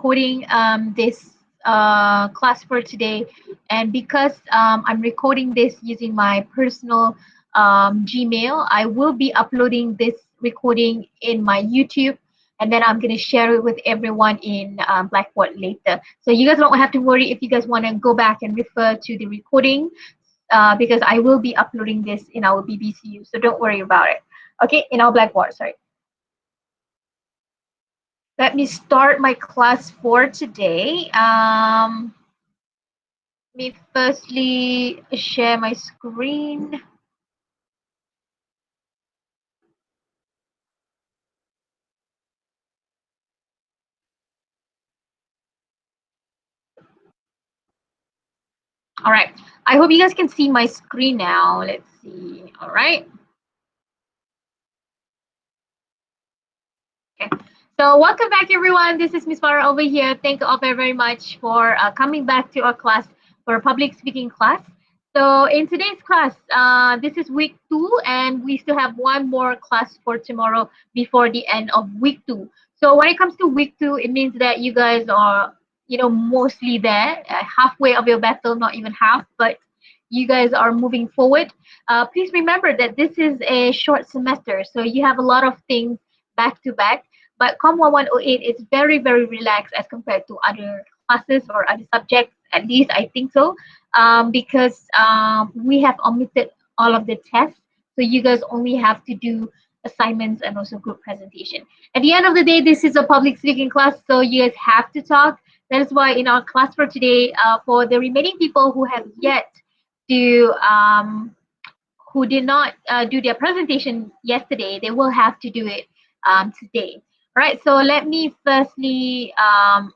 recording this class for today, and because I'm recording this using my personal Gmail, I will be uploading this recording in my YouTube, and then I'm going to share it with everyone in Blackboard later. So you guys don't have to worry if you guys want to go back and refer to the recording, because I will be uploading this in our BBCU, so don't worry about it. Okay, in our Blackboard, sorry. Let me start my class for today. Let me firstly share my screen. All right, I hope you guys can see my screen now. Let's see. All right. Okay. So welcome back, everyone. This is Miss Farah over here. Thank you all very, very much for coming back to our class for public speaking class. So in today's class, this is week 2, and we still have one more class for tomorrow before the end of week 2. So when it comes to week 2, it means that you guys are, mostly there, halfway of your battle, not even half, but you guys are moving forward. Please remember that this is a short semester, so you have a lot of things back to back. But COM1108 is very, very relaxed as compared to other classes or other subjects. At least I think so, because we have omitted all of the tests. So you guys only have to do assignments and also group presentation. At the end of the day, this is a public speaking class, so you guys have to talk. That is why in our class for today, for the remaining people who have yet to who did not do their presentation yesterday, they will have to do it today. All right, so let me firstly, can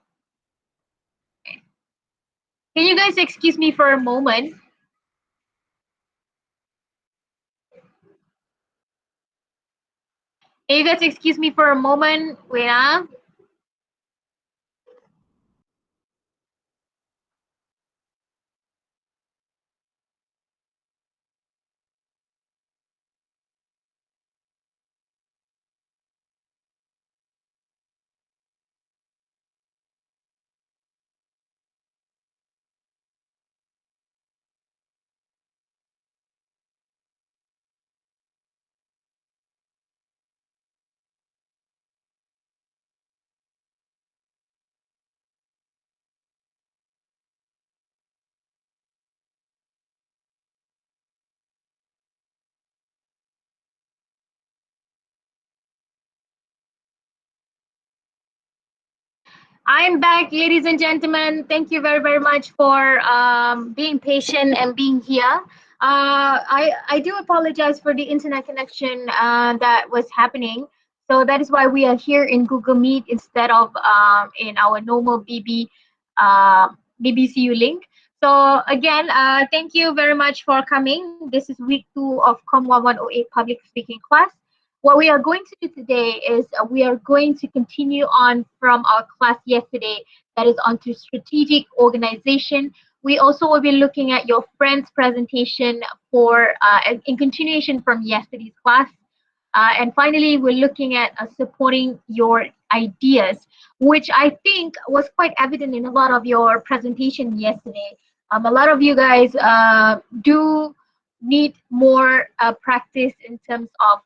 you guys excuse me for a moment? Can you guys excuse me for a moment? Wait, I'm back, ladies and gentlemen. Thank you very, very much for being patient and being here. I do apologize for the internet connection that was happening. So that is why we are here in Google Meet instead of in our normal BBCU link. So again, thank you very much for coming. This is week 2 of COM1108 public speaking class. What we are going to do today is we are going to continue on from our class yesterday, that is onto strategic organization. We also will be looking at your friend's presentation for in continuation from yesterday's class. And finally, we're looking at supporting your ideas, which I think was quite evident in a lot of your presentation yesterday. A lot of you guys do need more practice in terms of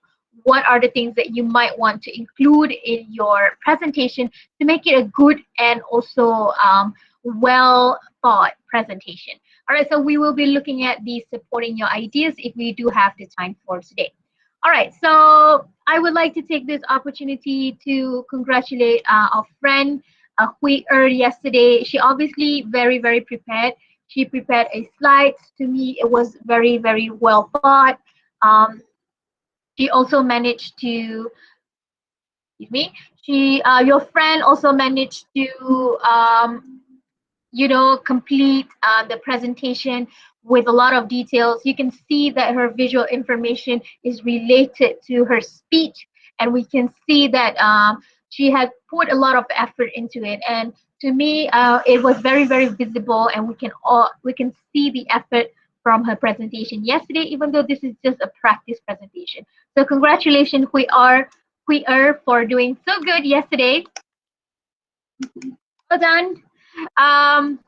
what are the things that you might want to include in your presentation to make it a good and also well thought presentation. All right, so we will be looking at these supporting your ideas if we do have the time for today. All right, so I would like to take this opportunity to congratulate our friend Hui yesterday. She obviously very, very prepared. She prepared a slide. To me, it was very, very well thought. She also managed to, excuse me, your friend also managed to, complete the presentation with a lot of details. You can see that her visual information is related to her speech, and we can see that she had put a lot of effort into it. And to me, it was very, very visible, and we can see the effort from her presentation yesterday, even though this is just a practice presentation. So congratulations, Hui Er, for doing so good yesterday. Well done. Um,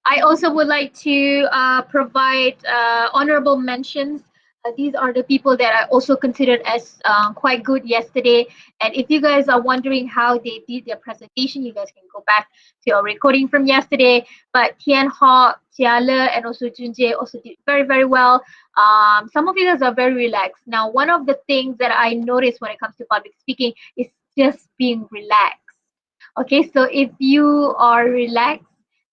I also would like to provide honorable mentions. These are the people that I also considered as quite good yesterday. And if you guys are wondering how they did their presentation, you guys can go back to our recording from yesterday. But Tian Ho, Jia Le, and also Junjie also did very, very well. Some of you guys are very relaxed. Now, one of the things that I noticed when it comes to public speaking is just being relaxed. Okay, so if you are relaxed,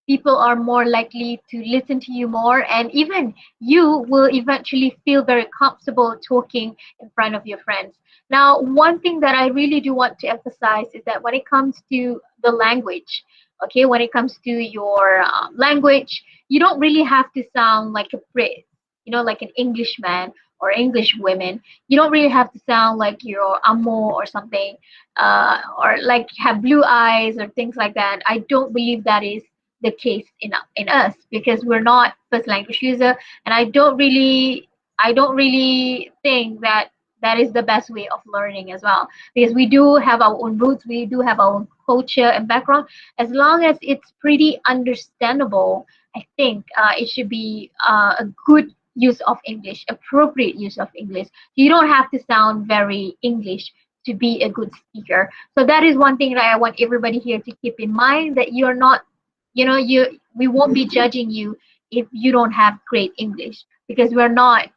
people are more likely to listen to you more, and even you will eventually feel very comfortable talking in front of your friends. Now, one thing that I really do want to emphasize is that when it comes to the language, okay, when it comes to your language, you don't really have to sound like a Brit, like an Englishman or English women. You don't really have to sound like you're Amo or something, or like have blue eyes or things like that. I don't believe that is the case in us because we're not first language user, and I don't really think that that is the best way of learning as well, because we do have our own roots, we do have our own culture and background. As long as it's pretty understandable, I think it should be a good use of English, appropriate use of English. You don't have to sound very English to be a good speaker. So that is one thing that I want everybody here to keep in mind, that you're not, we won't be judging you if you don't have great English, because we're not,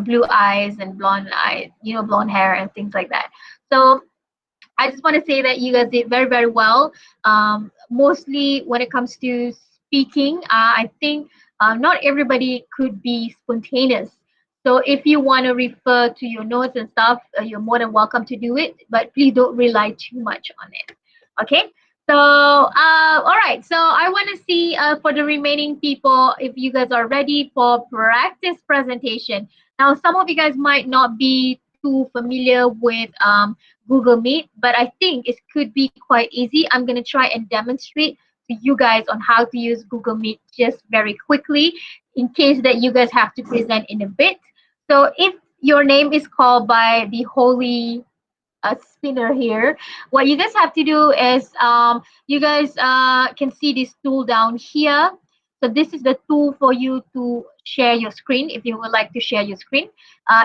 blue eyes and blonde eyes, blonde hair and things like that. So I just want to say that you guys did very, very well. Mostly when it comes to speaking, I think not everybody could be spontaneous. So if you want to refer to your notes and stuff, you're more than welcome to do it, but please don't rely too much on it. Okay. So, all right. So I want to see for the remaining people if you guys are ready for practice presentation. Now, some of you guys might not be too familiar with Google Meet, but I think it could be quite easy. I'm going to try and demonstrate to you guys on how to use Google Meet just very quickly in case that you guys have to present in a bit. So if your name is called by the holy spinner here, what you guys have to do is you guys can see this tool down here. So this is the tool for you to share your screen if you would like to share your screen.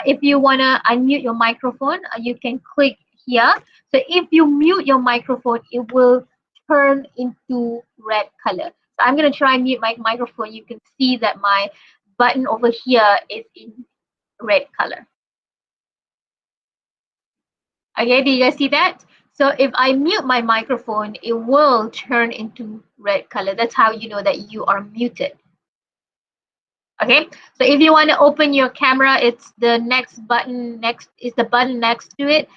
If you want to unmute your microphone, you can click here. So if you mute your microphone, it will turn into red color. So I'm going to try and mute my microphone. You can see that my button over here is in red color. Okay, do you guys see that? So if I mute my microphone, it will turn into red color. That's how you know that you are muted. Okay, so if you want to open your camera, it's the next button. Next is the button next to it.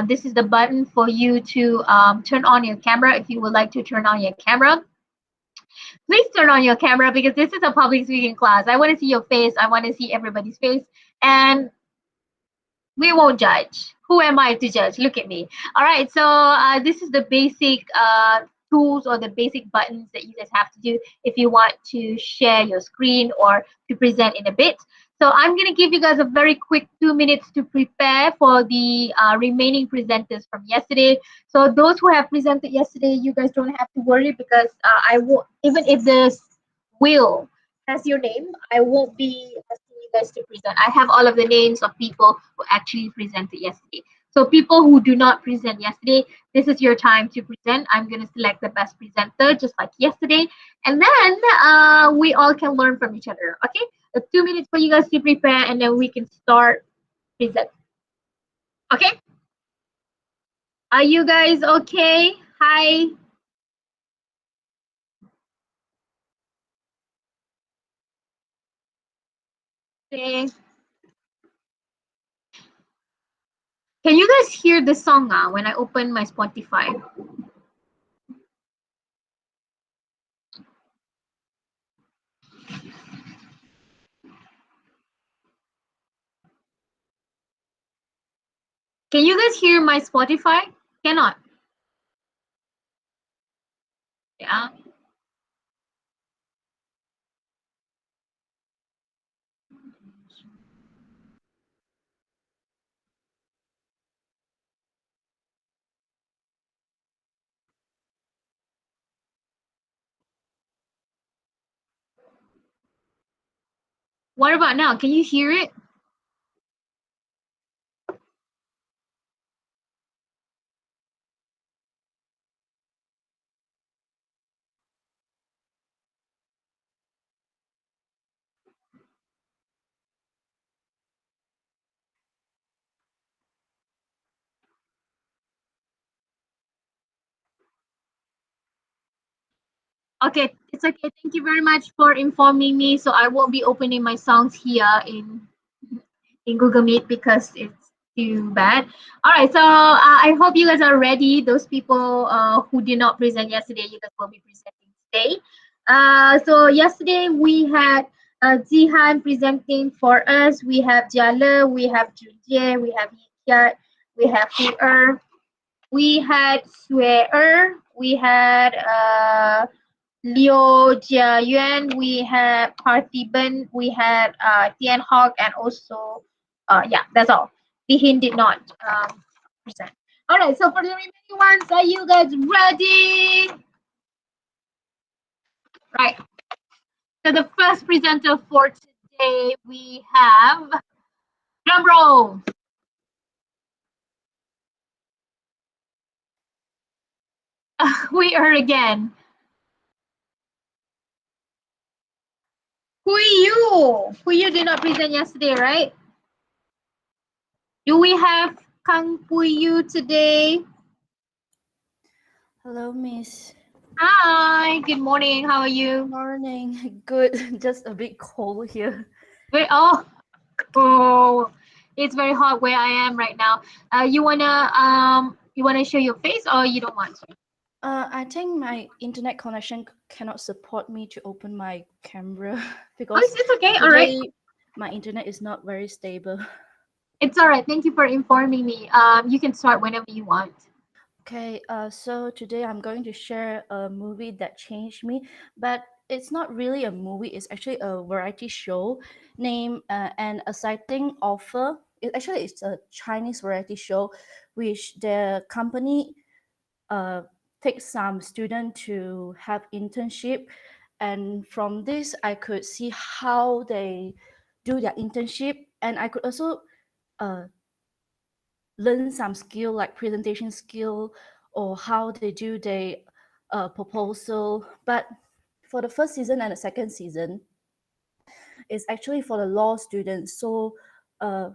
This is the button for you to turn on your camera. If you would like to turn on your camera, please turn on your camera, because this is a public speaking class. I want to see your face. I want to see everybody's face. And we won't judge. Who am I to judge? Look at me. All right, so this is the basic tools or the basic buttons that you guys have to do if you want to share your screen or to present in a bit. So I'm going to give you guys a very quick 2 minutes to prepare for the remaining presenters from yesterday. So those who have presented yesterday, you guys don't have to worry, because I won't, even if the wheel has your name, I won't be asking you guys to present. I have all of the names of people who actually presented yesterday. So people who do not present yesterday, this is your time to present. I'm going to select the best presenter just like yesterday. And then we all can learn from each other. Okay? 2 minutes for you guys to prepare, and then we can start present. Okay? Are you guys okay? Hi. Okay. Can you guys hear the song now when I open my Spotify? Can you guys hear my Spotify? Cannot. Yeah. What about now? Can you hear it? Okay, it's okay. Thank you very much for informing me. So I won't be opening my songs here in Google Meet because it's too bad. All right, so I hope you guys are ready. Those people who did not present yesterday, you guys will be presenting today. So yesterday we had Zihan presenting for us. We have Jala, we have Junjie, we have Yikyat, we have Hui, we had Sue, we had Liu Jiayuan, we had Parthiban, we had Tian Hog, and also, yeah, that's all. Lihin did not present. All right, so for the remaining ones, are you guys ready? Right. So the first presenter for today, we have drum roll. We are again. Who are you? Who you did not present yesterday, right? Do we have Kang Puyu today? Hello, Miss. Hi, good morning. How are you? Morning. Good. Just a bit cold here. Very, oh, it's very hot where I am right now. You wanna show your face or you don't want to? I think my internet connection cannot support me to open my camera Oh, because it's okay. All right. today my internet is not very stable. It's all right. Thank you for informing me. You can start whenever you want. Okay, so today I'm going to share a movie that changed me, but it's not really a movie. It's actually a variety show named An Exciting Offer. It's a Chinese variety show, which the company uh, take some student to have internship, and from this I could see how they do their internship, and I could also uh, learn some skill like presentation skill or how they do their proposal. But for the first season and the second season, it's actually for the law students, so uh,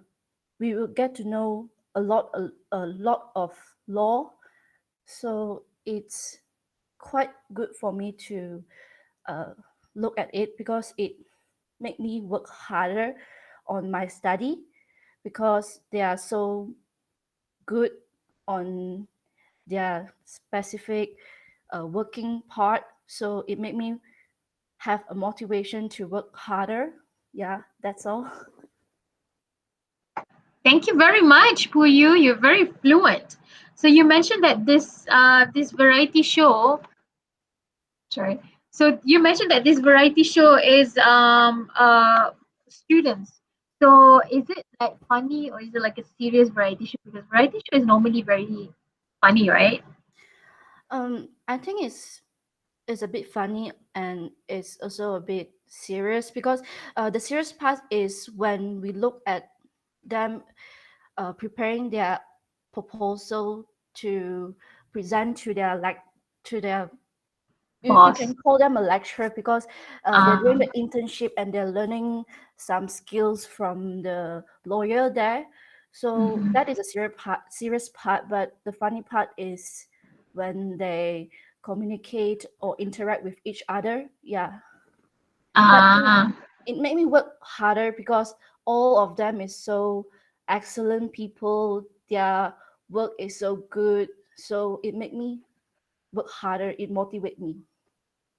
we will get to know a lot of law, so it's quite good for me to uh, look at it because it made me work harder on my study because they are so good on their specific working part. So it made me have a motivation to work harder. Yeah, that's all. Thank you very much, Puyu. You're very fluent. So you mentioned that this variety show. Sorry. So you mentioned that this variety show is students. So is it like funny or is it like a serious variety show? Because variety show is normally very funny, right? I think it's a bit funny and it's also a bit serious because the serious part is when we look at them preparing their proposal to present to their to their you Boss. can call them a lecturer because they're doing Um, the internship and they're learning some skills from the lawyer there. So mhm. that is a serious part, but the funny part is when they communicate or interact with each other. Yeah, but uh, it made me work harder because all of them is so excellent people. Their work is so good, so it made me work harder. It motivate me.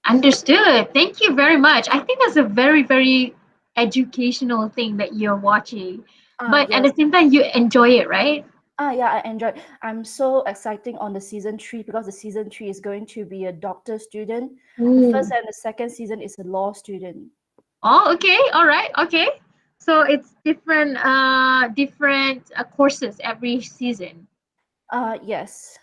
Understood. Thank you very much. I think that's a very, very educational thing that you're watching. But at Yes. the same time, you enjoy it, right? Yeah, I enjoyed. I'm so exciting on the season three because the season three is going to be a doctor student. The first Ooh. and the second season is a law student. Oh, okay. All right. Okay. So it's different courses every season. Yes.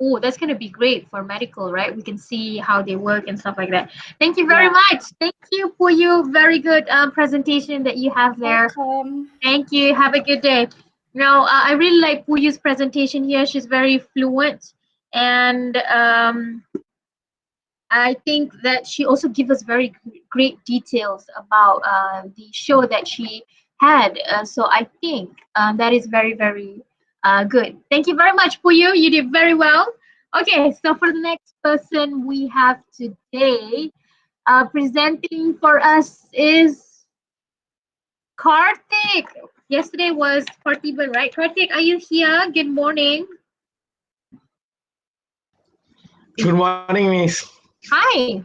Oh, that's going to be great for medical, right? We can see how they work and stuff like that. Thank you very Yeah. much. Thank you for your very good presentation that you have there. Welcome. Thank you. Have a good day. Now, I really like Puyu's presentation here. She's very fluent, and I think that she also gives us very great details about the show that she had. So I think that is very, very good. Thank you very much, Puyu. You did very well. Okay, so for the next person we have today, presenting for us is Karthik. Yesterday was Parthiban, right? Karthik, are you here? Good morning. Good morning, Miss. Hi.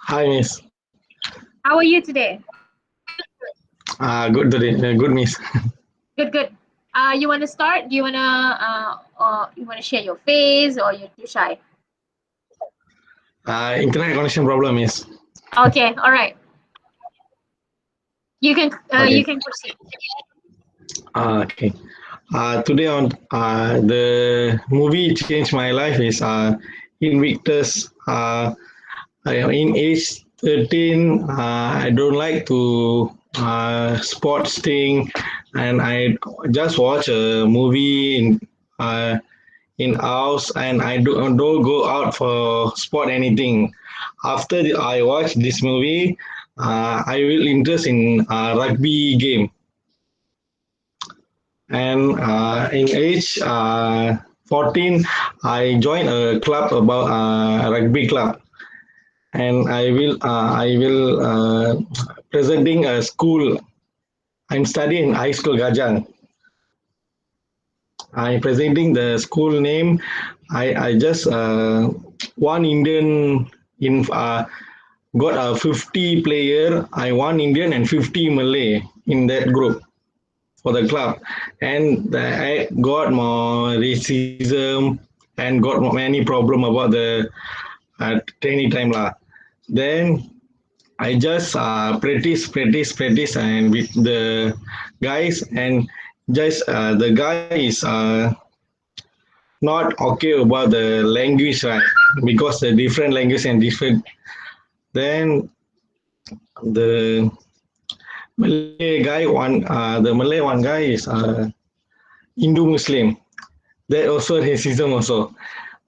Hi, Miss. How are you today? Good today. Good, Miss. Good, good. You want to start? Do you wanna share your face, or you're too shy? Internet connection problem, Miss. Okay, all right. You Okay. can proceed. Okay. Today on the movie changed my life is Invictus. In age 13, I don't like to sports thing, and I just watch a movie in house, and I don't go out for sport anything. After I watch this movie, I will interest in rugby game, and in age 14, I joined a club about rugby club, and I will presenting a school. I'm studying high school Gajang. I presenting the school name. I just one Indian in got a 50 player. I one Indian and 50 Malay in that group for the club, and I got more racism and got many problem about the training time lah. Then I just practice, and with the guys, and just the guy is not okay about the language, right? Because the different language and different. Then the Malay guy the Malay one guy is Hindu Muslim. That also racism also.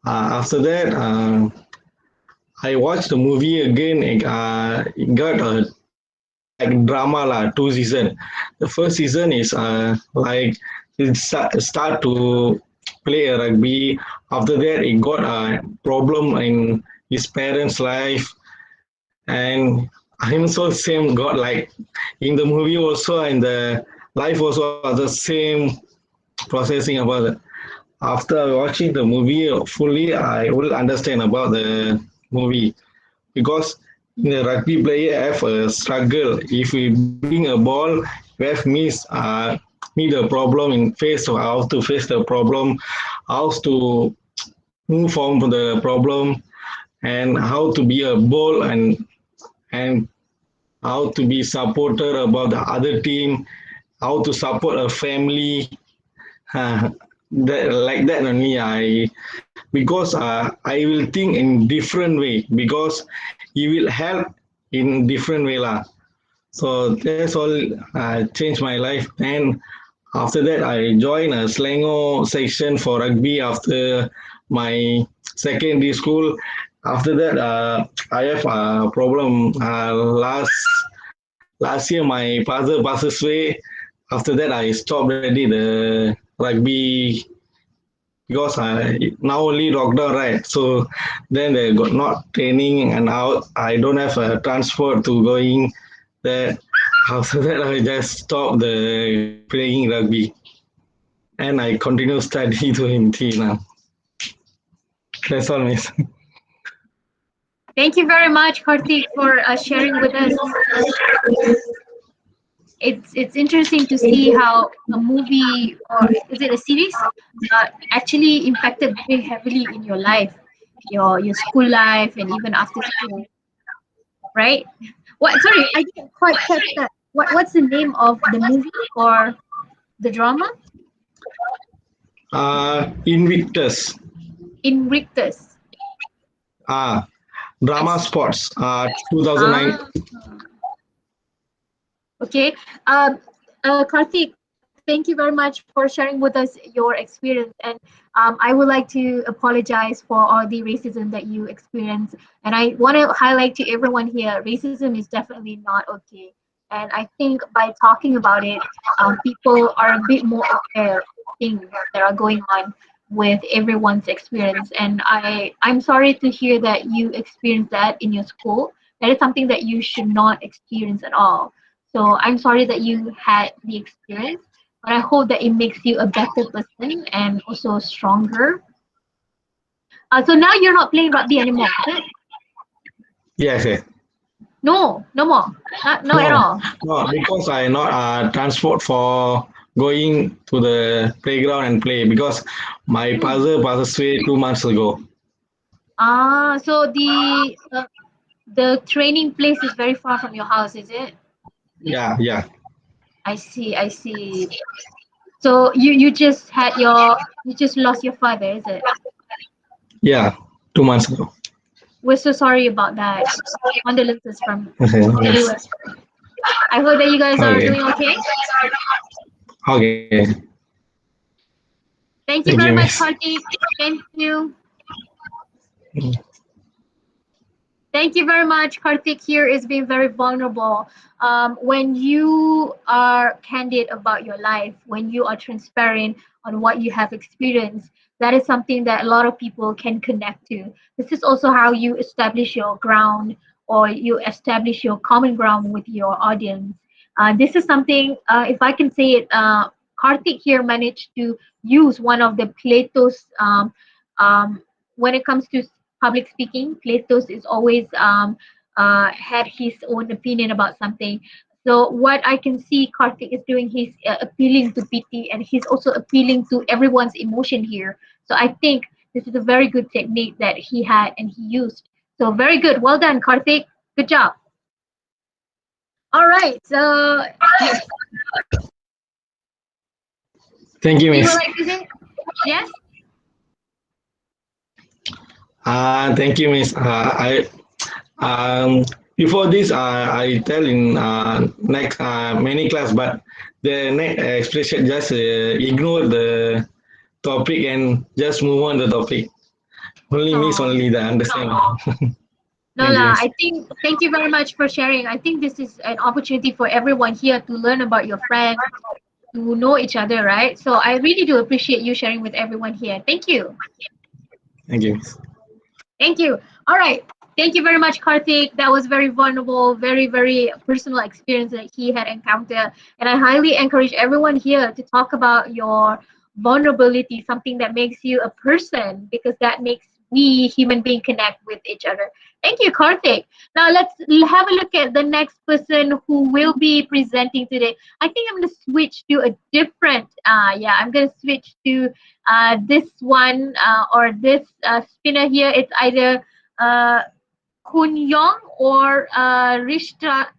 After that, I watched the movie again. It got like drama lah, two season. The first season is like it start to play a rugby. After that, it got a problem in his parents' life, and I'm so same got like in the movie also, and the life also are the same processing about it. After watching the movie fully, I will understand about the movie, because the rugby player have a struggle. If we bring a ball, we have meet a problem in face, or how to face the problem, how to move on from the problem, and how to be a ball, and how to be supporter about the other team, how to support a family. That like that only I, because I will think in different way, because he will help in different way lah. So that's all changed my life. And after that, I joined a Slango section for rugby after my secondary school. After that, I have a problem. Last year, my father passes away. After that, I stopped already the rugby, because now only lockdown, right? So then they got not training, and out. I don't have a transport to going there. After that, I just stopped the playing rugby, and I continue study to MT now. That's all, miss. Thank you very much, Karthik, for sharing with us. It's interesting to see how a movie, or is it a series, actually impacted very heavily in your life, your school life, and even after school, right? What? Sorry, I didn't quite catch that. What's the name of the movie or the drama? Invictus. Invictus. Drama Yes. Sports. 2009. Ah, okay. Karthik, thank you very much for sharing with us your experience. And I would like to apologize for all the racism that you experienced. And I want to highlight to everyone here, racism is definitely not okay. And I think by talking about it, people are a bit more aware of things that are going on with everyone's experience. And I'm sorry to hear that you experienced that in your school. That is something that you should not experience at all. So I'm sorry that you had the experience, but I hope that it makes you a better person and also stronger. So now you're not playing rugby anymore, is it? Yes, yes. No, no more. Not at No, all. no, because I not transport for going to the playground and play because my Hmm. father passed away 2 months ago. So the training place is very far from your house, is it? Yeah, yeah, I see, I see. So you just lost your father, is it? yeah, 2 months ago. We're so sorry about that. Condolences from Yes. everywhere. I hope that you guys are Okay, doing okay. okay. Thank Thank you you, very much, miss. Karthik. Thank you. Thank you very much. Karthik here is being very vulnerable. When you are candid about your life, when you are transparent on what you have experienced, that is something that a lot of people can connect to. This is also how you establish your ground or you establish your common ground with your audience. This is something, if I can say it, Karthik here managed to use one of the Plato's um, when it comes to public speaking. Plato's is always had his own opinion about something. So what I can see Karthik is doing, he's appealing to pity and he's also appealing to everyone's emotion here. So I think this is a very good technique that he had and he used. So very good. Well done, Karthik. Good job. All right. So yes, Thank you, you would miss. like to say yes? Thank you, miss. I before this, I tell in next many class, but the next expression just ignore the topic and just move on the topic. Only miss Oh. only the understand. No, Thank you, la, miss. I think thank you very much for sharing. I think this is an opportunity for everyone here to learn about your friends, to know each other, right? So I really do appreciate you sharing with everyone here. Thank you. Thank you, miss. Thank you. All right. Thank you very much, Karthik. That was very vulnerable, very, very personal experience that he had encountered. And I highly encourage everyone here to talk about your vulnerability, something that makes you a person, because that makes we human being connect with each other. Thank you, Karthik. Now let's have a look at the next person who will be presenting today. I think I'm going to switch to a different, I'm going to switch to this one or this spinner here. It's either uh, Kun Yong or Rishitaraj.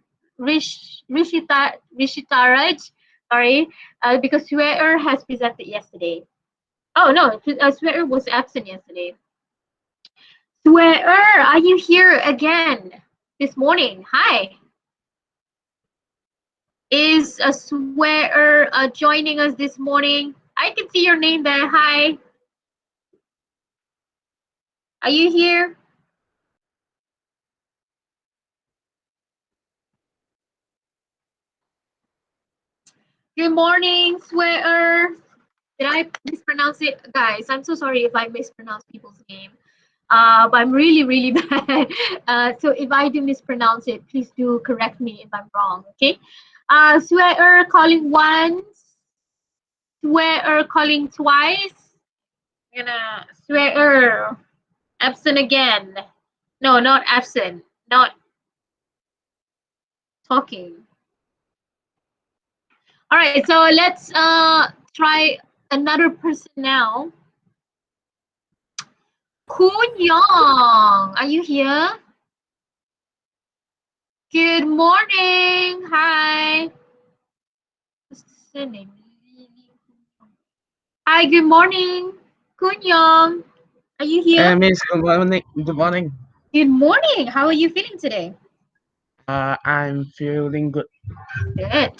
Sorry, because Swear has presented yesterday. Oh no, Swear was absent yesterday. Swear, are you here again this morning? Hi. Is Swear joining us this morning? I can see your name there. Hi. Are you here? Good morning, Swear. Did I mispronounce it? Guys, I'm so sorry if I mispronounce people's name. But I'm really, really bad. So if I do mispronounce it, please do correct me if I'm wrong, okay? Swear calling once, swear calling twice. I'm gonna swear absent again. No, not absent, not talking. All right, so let's try another person now. Kun Young, are you here? Good morning. Hi. What's the name? Hi, good morning. Kun Young, are you here? Miss, good morning. Good morning. Good morning. How are you feeling today? I'm feeling good. Good.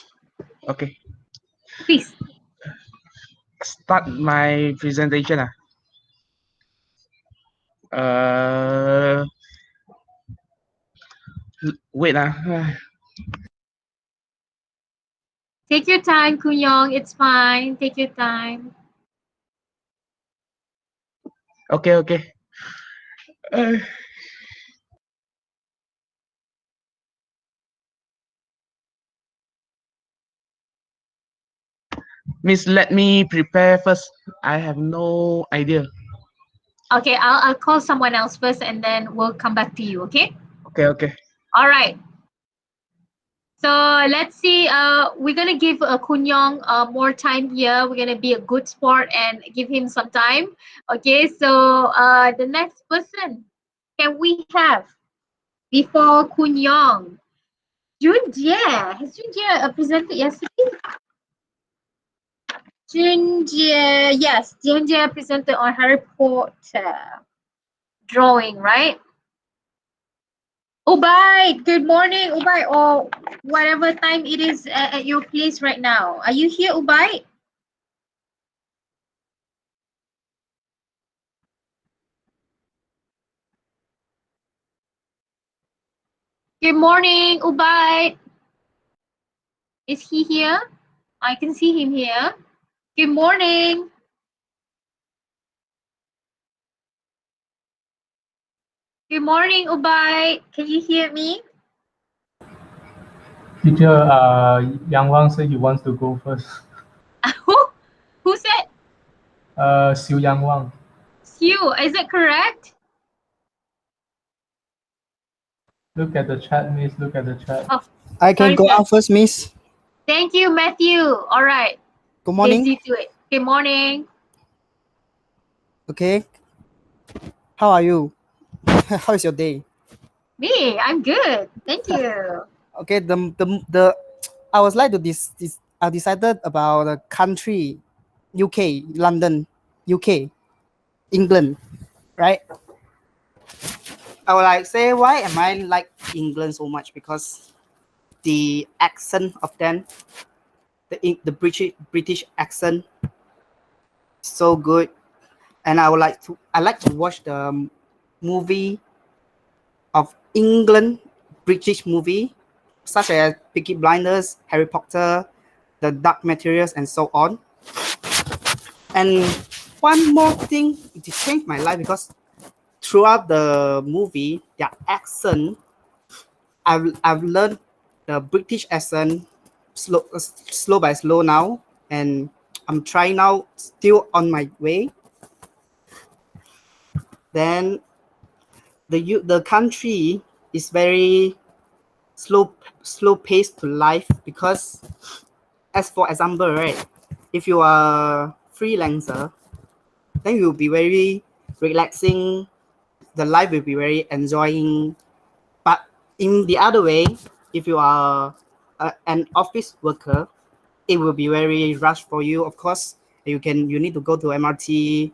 Okay, Please. start my presentation. Uh, wait. Take your time, Kun Young. It's fine. Take your time. Okay, okay. Uh, Miss, let me prepare first. I have no idea. Okay, I'll call someone else first and then we'll come back to you, okay? Okay, okay. All right. So let's see. We're gonna give Kun Young more time here. We're gonna be a good sport and give him some time. Okay. So the next person can we have before Kun Young? Jun Jie. Has Jun Jie presented yesterday? Jun Jie. Yes, Jun Jie presented on Harry Potter drawing, right? Ubay, good morning, Ubay, or whatever time it is at your place right now. Are you here, Ubay? Good morning, Ubay. Is he here? I can see him here. Good morning. Good morning, Ubay. Can you hear me? Teacher, Yang Wang said he wants to go first. who? Who said? Xiu Yang Wang. Xiu, is it correct? Look at the chat, miss. Look at the chat. Oh, I can sorry, go sir. out first, miss. Thank you, Matthew. All right. Good morning. Daisy to it. Good morning. Okay. How are you? How is your day? Me, I'm good. Thank you. Okay. The I was like to I decided about the country, UK, London, UK, England, right? I would like say why am I like England so much, because the accent of them, the British accent, so good, and I like to watch the movie of England, British movie, such as Peaky Blinders, Harry Potter, The Dark Materials, and so on. And one more thing, it changed my life because throughout the movie, their accent, I've learned the British accent slow by slow now, and I'm trying now, still on my way. Then the country is very slow pace to life, because as for example, right, if you are freelancer, then you'll be very relaxing, the life will be very enjoying. But in the other way, if you are an office worker, it will be very rush for you. Of course, you need to go to MRT,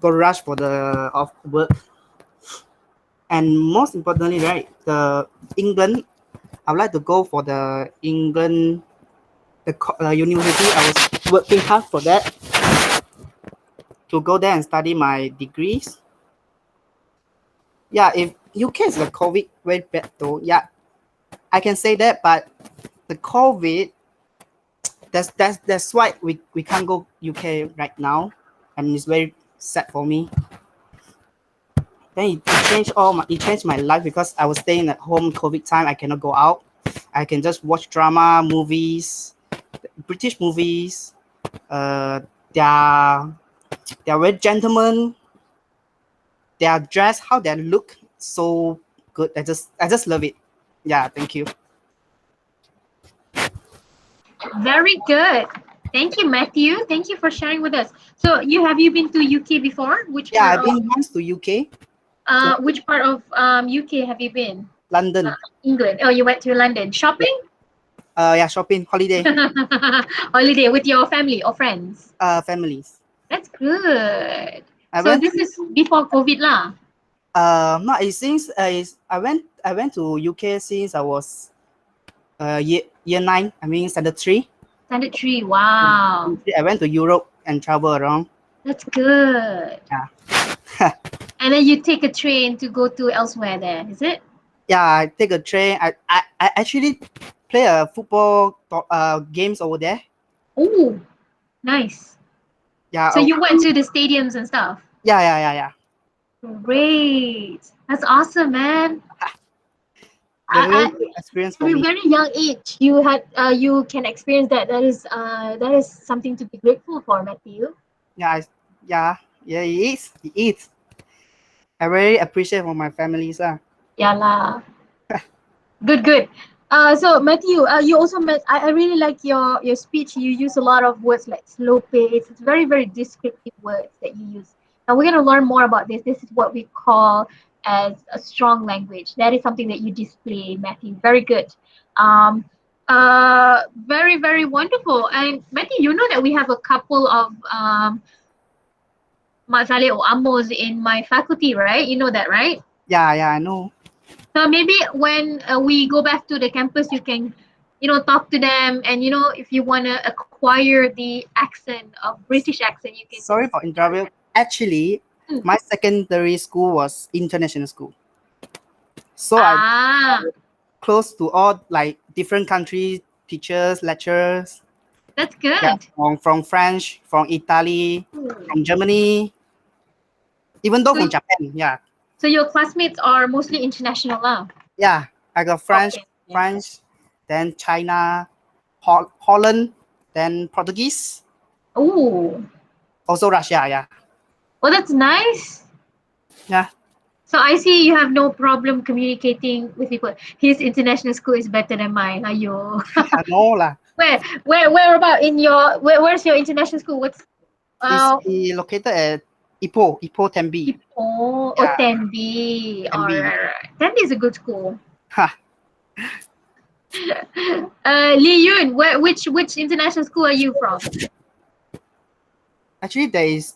go rush for the off work. And most importantly, right, the England, I would like to go for the England, the university. I was working hard for that, to go there and study my degrees. Yeah, if UK is the COVID very bad though, yeah, I can say that. But the COVID, that's why we can't go UK right now, and it's very sad for me. Then it changed my life, because I was staying at home COVID time. I cannot go out. I can just watch drama, movies, British movies. They're very gentlemen. Their dress, how they look, so good. I just love it. Yeah, thank you. Very good. Thank you, Matthew. Thank you for sharing with us. So have you been to UK before? Which Yeah, part I've been once to UK. which part of UK have you been? London. England. Oh, you went to London. Shopping? Yeah, shopping, holiday, Holiday with your family or friends. families. That's good. I So went. this is before COVID lah. No, it since I went to UK since I was year 9. I mean standard 3. Standard 3. Wow. I went to Europe and travel around. That's good. Yeah. And then you take a train to go to elsewhere there, is it? Yeah, I take a train. I actually play a football games over there. Oh, nice. Yeah. So you went to the stadiums and stuff. Yeah. Great. That's awesome, man. The really At good experience for a me. very young age, you can experience that. That is something to be grateful for, Matthew. Yeah, it is. It is. I really appreciate for my families lah. Yeah lah. Good. So Matthew, you also I really like your speech. You use a lot of words like slow pace. It's very, very descriptive words that you use. Now we're gonna learn more about this. This is what we call as a strong language. That is something that you display, Matthew. Very good. Very, very wonderful. And Matthew, you know that we have a couple of Mak Saleh or Amos in my faculty, right? You know that, right? Yeah, I know. So maybe when we go back to the campus, you can, talk to them, and if you want to acquire the accent of British accent, you can. Sorry for interrupting. Actually, my secondary school was international school, so I close to all like different countries, teachers, lecturers. That's good. Yeah, from French, from Italy, from Germany, even though from Japan. Yeah. So your classmates are mostly international now. Yeah, I got French, then China, Holland, then Portuguese. Oh. Also Russia, yeah. Well, that's nice. Yeah. So I see you have no problem communicating with people. His international school is better than mine. Ayo. No lah. Where about in your where's your international school? What's it's located at Ipoh Tembi. Ipoh, Tembi. Alright. Tembi is a good school. Lee Yun, which international school are you from? Actually, there is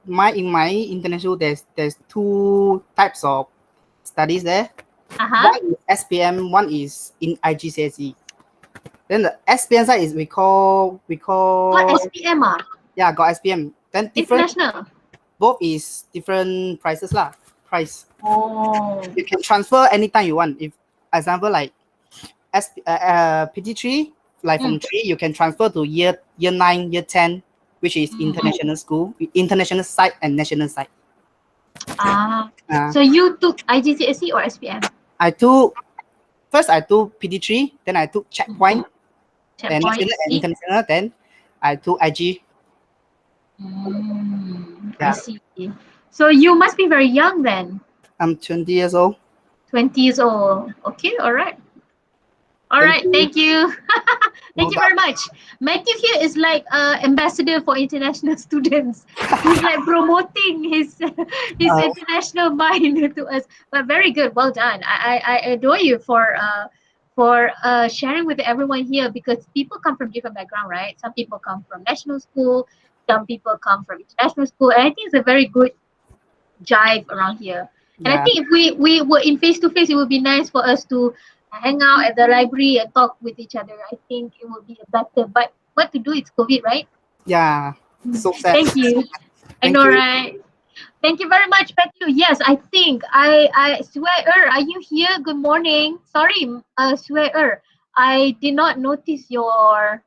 in my international there's 2 types of studies there. One is SPM, one is in IGCSE. Then the SPM side is we call What SPM ah? Yeah, got SPM. Then different international. Both is different prices lah. Price. Oh. You can transfer anytime you want. If example like PT3, like from 3, you can transfer to year 9, year 10, which is international school, international side and national side. So you took IGCSE or SPM? I took PT3, then I took checkpoint, then national and international, then I took IG. I see. So you must be very young then. I'm 20 years old. 20 years old. Okay, all right. All right, thank you. Thank you very much. Matthew here is like ambassador for international students. He's like promoting his international mind to us. But very good, well done. I adore you for sharing with everyone here, because people come from different background, right? Some people come from national school, some people come from international school, and I think it's a very good jive around here. And I think if we were in face to face, it would be nice for us to hang out at the library and talk with each other. I think it would be better. But what to do? It's COVID, right? Yeah. So sad. Thank you. I know, right? Thank you very much, Matthew. Yes, I think I Swear, are you here? Good morning. Sorry, Swear, I did not notice your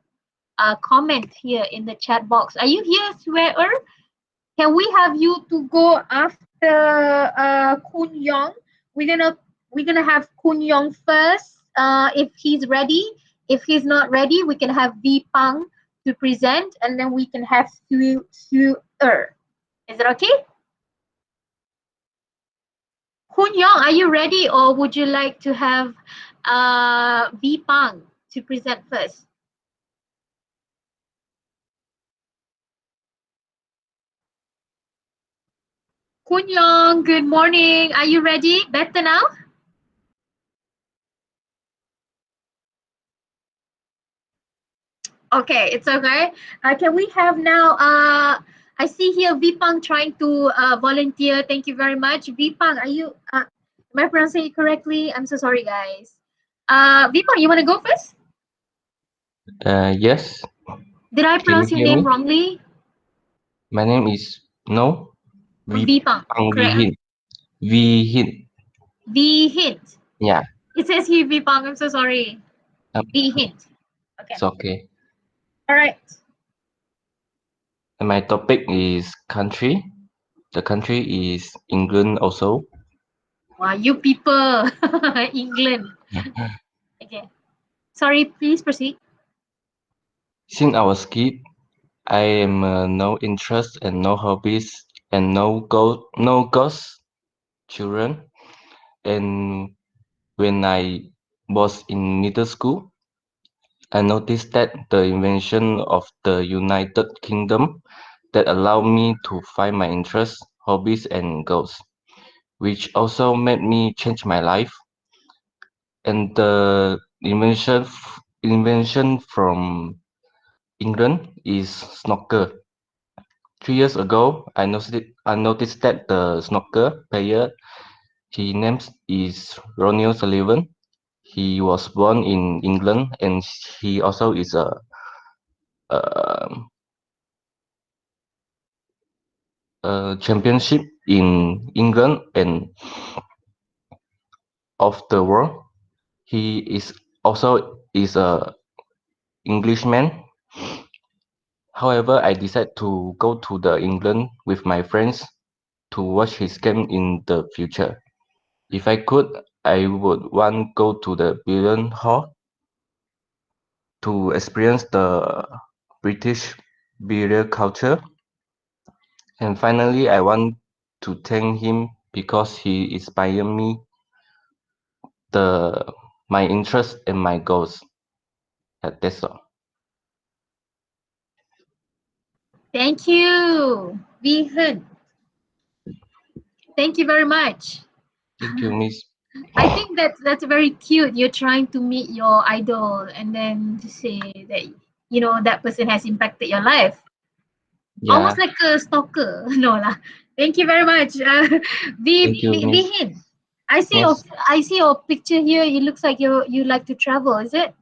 comment here in the chat box. Are you here, Swear? Can we have you to go after Kun Yong? We're gonna have Kun Yong first, if he's ready. If he's not ready, we can have V Pang to present, and then we can have Su. Is it okay? Kun Yong, are you ready, or would you like to have V Pang to present first? Kun Yong, good morning. Are you ready? Better now? Okay, it's okay. Can we have now? I see here Vipang trying to volunteer. Thank you very much, Vipang. Are you? Am I pronouncing it correctly? I'm so sorry, guys. Vipang, you want to go first? Yes. Did I Can you pronounce your hear name me? wrongly? My name is no Vipang, Vipang correct? Vihin. Vihin. V hint. Yeah. It says here Vipang. I'm so sorry. Um, V hint. Okay. it's okay. All right. And my topic is country. The country is England also. Wow, you people, England. Okay. Sorry, please proceed. Since I was kid, I am no interest and no hobbies and no goals children. And when I was in middle school, I noticed that the invention of the United Kingdom that allowed me to find my interests, hobbies, and goals, which also made me change my life. And the invention from England is snooker. 3 years ago, I noticed that the snooker player, his name is Ronnie Sullivan. He was born in England, and he also is a, a championship in England and of the world. He is also is a Englishman. However, I decided to go to the England with my friends to watch his game in the future. If I could, I would want go to the Billion Hall to experience the British beer culture. And finally, I want to thank him because he inspired me the my interests and my goals. That's all. Thank you, Vihan. Thank you very much. Thank you, Miss. I think that's very cute. You're trying to meet your idol and then to say that that person has impacted your life. Almost Yeah, like a stalker. No lah. Thank you very much, thank you, Miss. Vihin. I see your Yes. I see your picture here. It looks like you like to travel. Is it?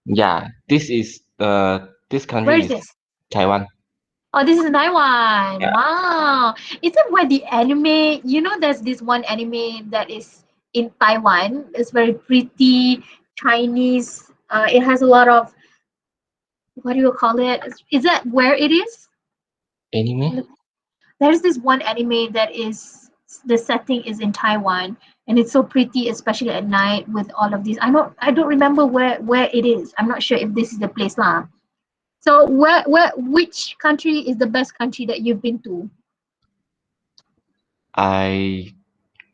Yeah, this Where country is is this? Taiwan. Oh, this is Taiwan. Yeah. Wow. Is it where the anime, there's this one anime that is in Taiwan. It's very pretty, Chinese. It has a lot of, what do you call it? Is that where it is? Anime? There's this one anime that is, the setting is in Taiwan and it's so pretty, especially at night with all of these. I don't remember where it is. I'm not sure if this is the place lah. So which country is the best country that you've been to? I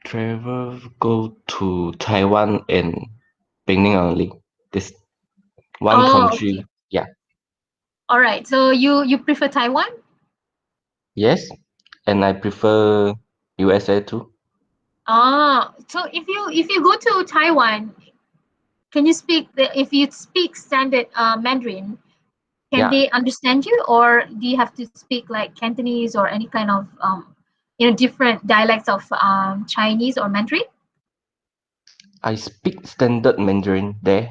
travel go to Taiwan and Beijing only. This one Oh, okay. country. Yeah. All right. So you prefer Taiwan? Yes. And I prefer USA too. Ah, so if you go to Taiwan, can you if you speak standard Mandarin, can Yeah. they understand you, or do you have to speak like Cantonese or any kind of different dialects of Chinese or Mandarin? I speak standard Mandarin there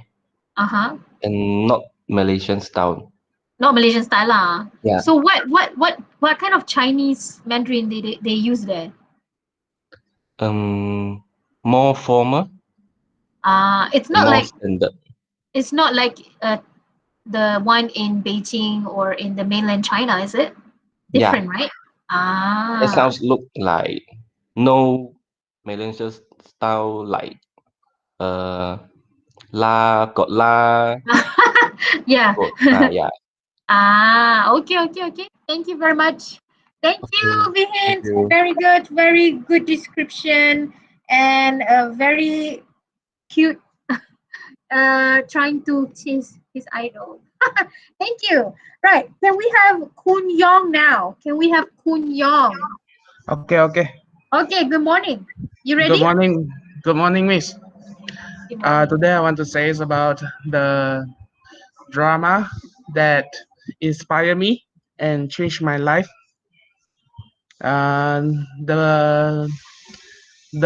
Uh-huh. and not Malaysian style. Not Malaysian style lah. Yeah. So what kind of Chinese Mandarin they use there? More formal, It's not more like standard. it's not like the one in Beijing or in the mainland China, is it? Yeah. Different, right? That Ah. sounds look like no Malaysian style like la got la Yeah. got yeah. Okay. Thank you very much. Thank you, Okay. Thank Vihint. you. Very good description and very cute trying to chase his idol. Thank you. Right. Can we have Kun Yong now? Can we have Kun Yong? Okay. Okay, good morning. You ready? Good morning. Good morning, Miss. Good morning. Today I want to say is about the drama that inspire me and change my life. And the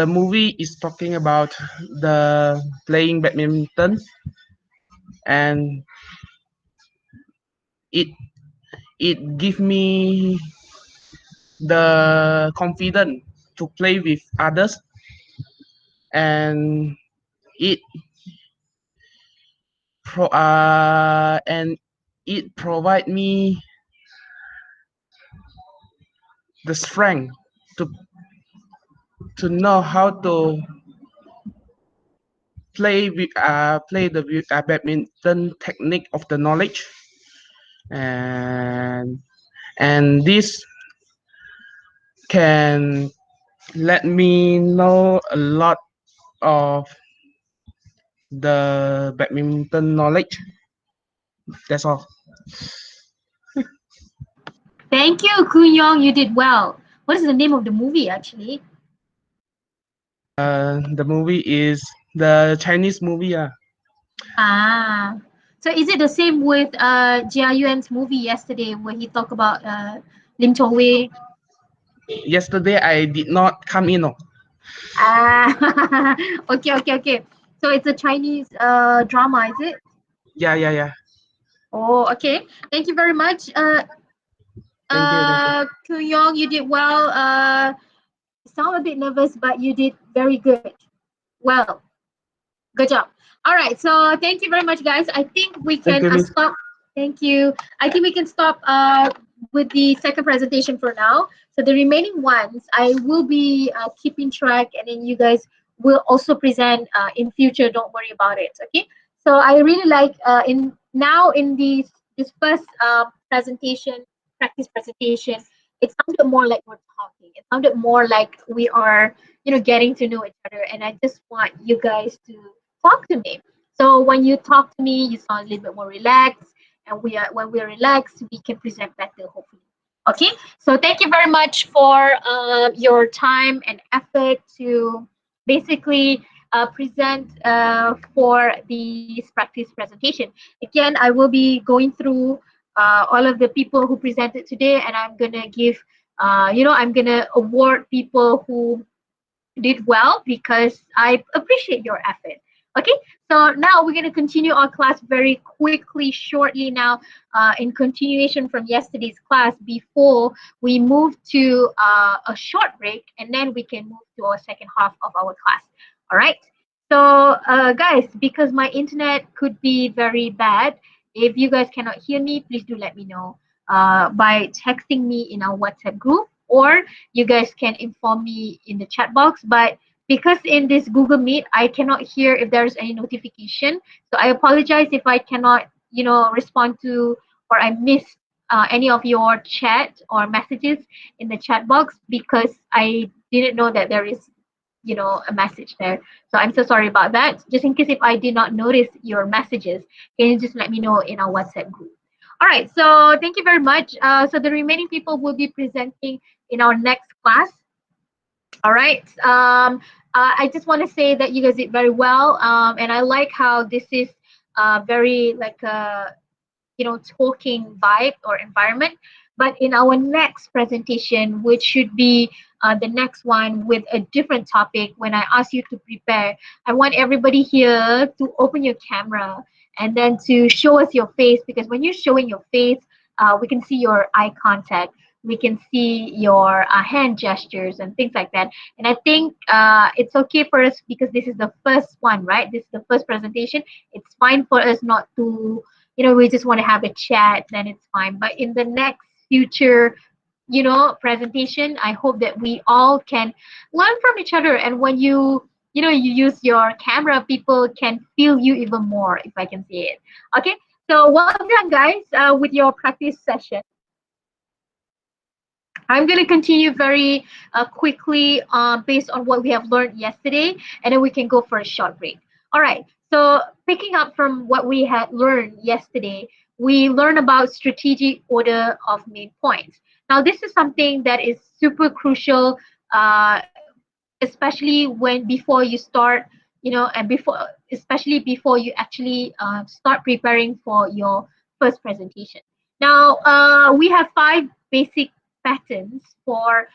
movie is talking about the playing badminton, and it it give me the confidence to play with others, and it and it provide me the strength to know how to play the badminton technique of the knowledge, and this can let me know a lot of the badminton knowledge. That's all. Thank you, Kun Yong. You did well. What is the name of the movie actually? The movie is the Chinese movie. Ah, so is it the same with Jia Yuan's movie yesterday where he talked about Lim Chong Wei? Yesterday I did not come in. Ah, okay. So it's a Chinese drama, is it? Yeah. Oh, okay. Thank you very much. Thank you. Kun Yong, you did well. Sound a bit nervous, but you did very good. Well, good job. All right. So thank you very much, guys. I think we Thank can you, Miss. stop. Thank you. I think we can stop with the second presentation for now. So the remaining ones, I will be keeping track, and then you guys will also present in future. Don't worry about it. Okay. So I really like in this first presentation, practice presentation, it sounded more like we're talking. It sounded more like we are, getting to know each other. And I just want you guys to talk to me. So when you talk to me, you sound a little bit more relaxed. And when we're relaxed, we can present better, hopefully. Okay. So thank you very much for your time and effort to basically present for this practice presentation. Again, I will be going through all of the people who presented today, and I'm gonna give, I'm gonna award people who did well because I appreciate your effort. Okay, so now we're going to continue our class very quickly, shortly now, in continuation from yesterday's class before we move to a short break, and then we can move to our second half of our class. All right. So, guys, because my internet could be very bad, if you guys cannot hear me, please do let me know by texting me in our WhatsApp group, or you guys can inform me in the chat box. But because in this Google Meet, I cannot hear if there's any notification. So I apologize if I cannot, respond to, or I missed any of your chat or messages in the chat box because I didn't know that there is, a message there. So I'm so sorry about that. Just in case if I did not notice your messages, can you just let me know in our WhatsApp group? All right, so thank you very much. So the remaining people will be presenting in our next class. All right. I just want to say that you guys did very well, and I like how this is very like a talking vibe or environment. But in our next presentation, which should be the next one with a different topic, when I ask you to prepare, I want everybody here to open your camera and then to show us your face, because when you're showing your face, we can see your eye contact, we can see your hand gestures and things like that. And I think it's okay for us because this is the first one, right? This is the first presentation. It's fine for us not to, we just want to have a chat, then it's fine. But in the next future, presentation, I hope that we all can learn from each other. And when you use your camera, people can feel you even more, if I can say it. Okay, so well done, guys, with your practice session. I'm going to continue very quickly based on what we have learned yesterday, and then we can go for a short break. All right, so picking up from what we had learned yesterday, we learned about strategic order of main points. Now, this is something that is super crucial, especially before you start, and especially before you actually start preparing for your first presentation. Now, we have 5 basic patterns for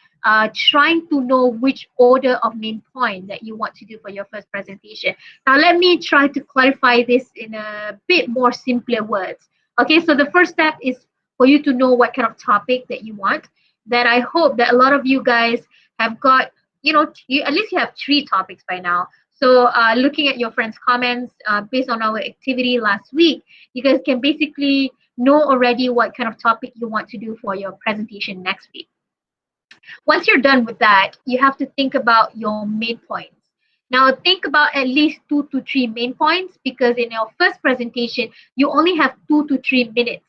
trying to know which order of main point that you want to do for your first presentation. Now, let me try to clarify this in a bit more simpler words. Okay, so the first step is for you to know what kind of topic that you want. That I hope that a lot of you guys have got, at least you have 3 topics by now. So looking at your friends' comments based on our activity last week, you guys can basically know already what kind of topic you want to do for your presentation next week. Once you're done with that, you have to think about your main points. Now think about at least 2 to 3 main points, because in your first presentation, you only have 2 to 3 minutes.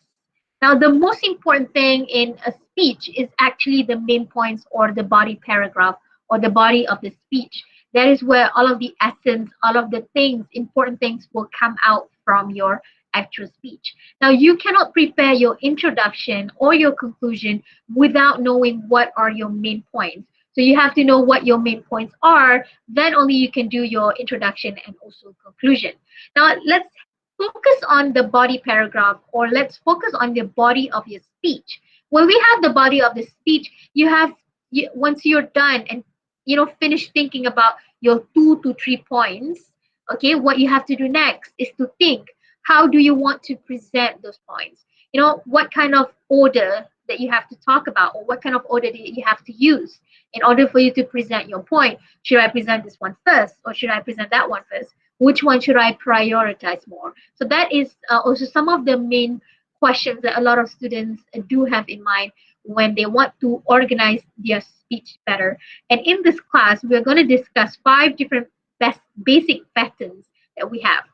Now the most important thing in a speech is actually the main points, or the body paragraph, or the body of the speech. That is where all of the essence, all of the things, important things will come out from your actual speech. Now you cannot prepare your introduction or your conclusion without knowing what are your main points. So you have to know what your main points are, then only you can do your introduction and also conclusion. Now let's focus on the body paragraph, or let's focus on the body of your speech. When we have the body of the speech, once you're done and finish thinking about your 2 to 3 points, okay, what you have to do next is to think, how do you want to present those points? What kind of order that you have to talk about, or what kind of order that you have to use in order for you to present your point. Should I present this one first, or should I present that one first? Which one should I prioritize more? So that is also some of the main questions that a lot of students do have in mind when they want to organize their speech better. And in this class, we're going to discuss 5 different basic patterns that we have.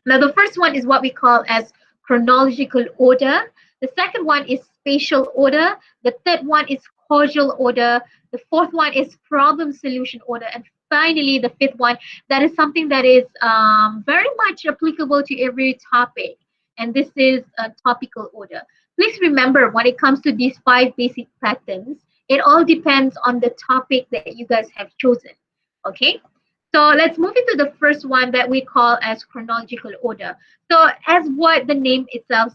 Now, the first one is what we call as chronological order. The second one is spatial order. The third one is causal order. The fourth one is problem solution order. And finally, the fifth one, that is something that is very much applicable to every topic. And this is a topical order. Please remember, when it comes to these 5 basic patterns, it all depends on the topic that you guys have chosen. Okay? So let's move into the first one that we call as chronological order. So as what the name itself,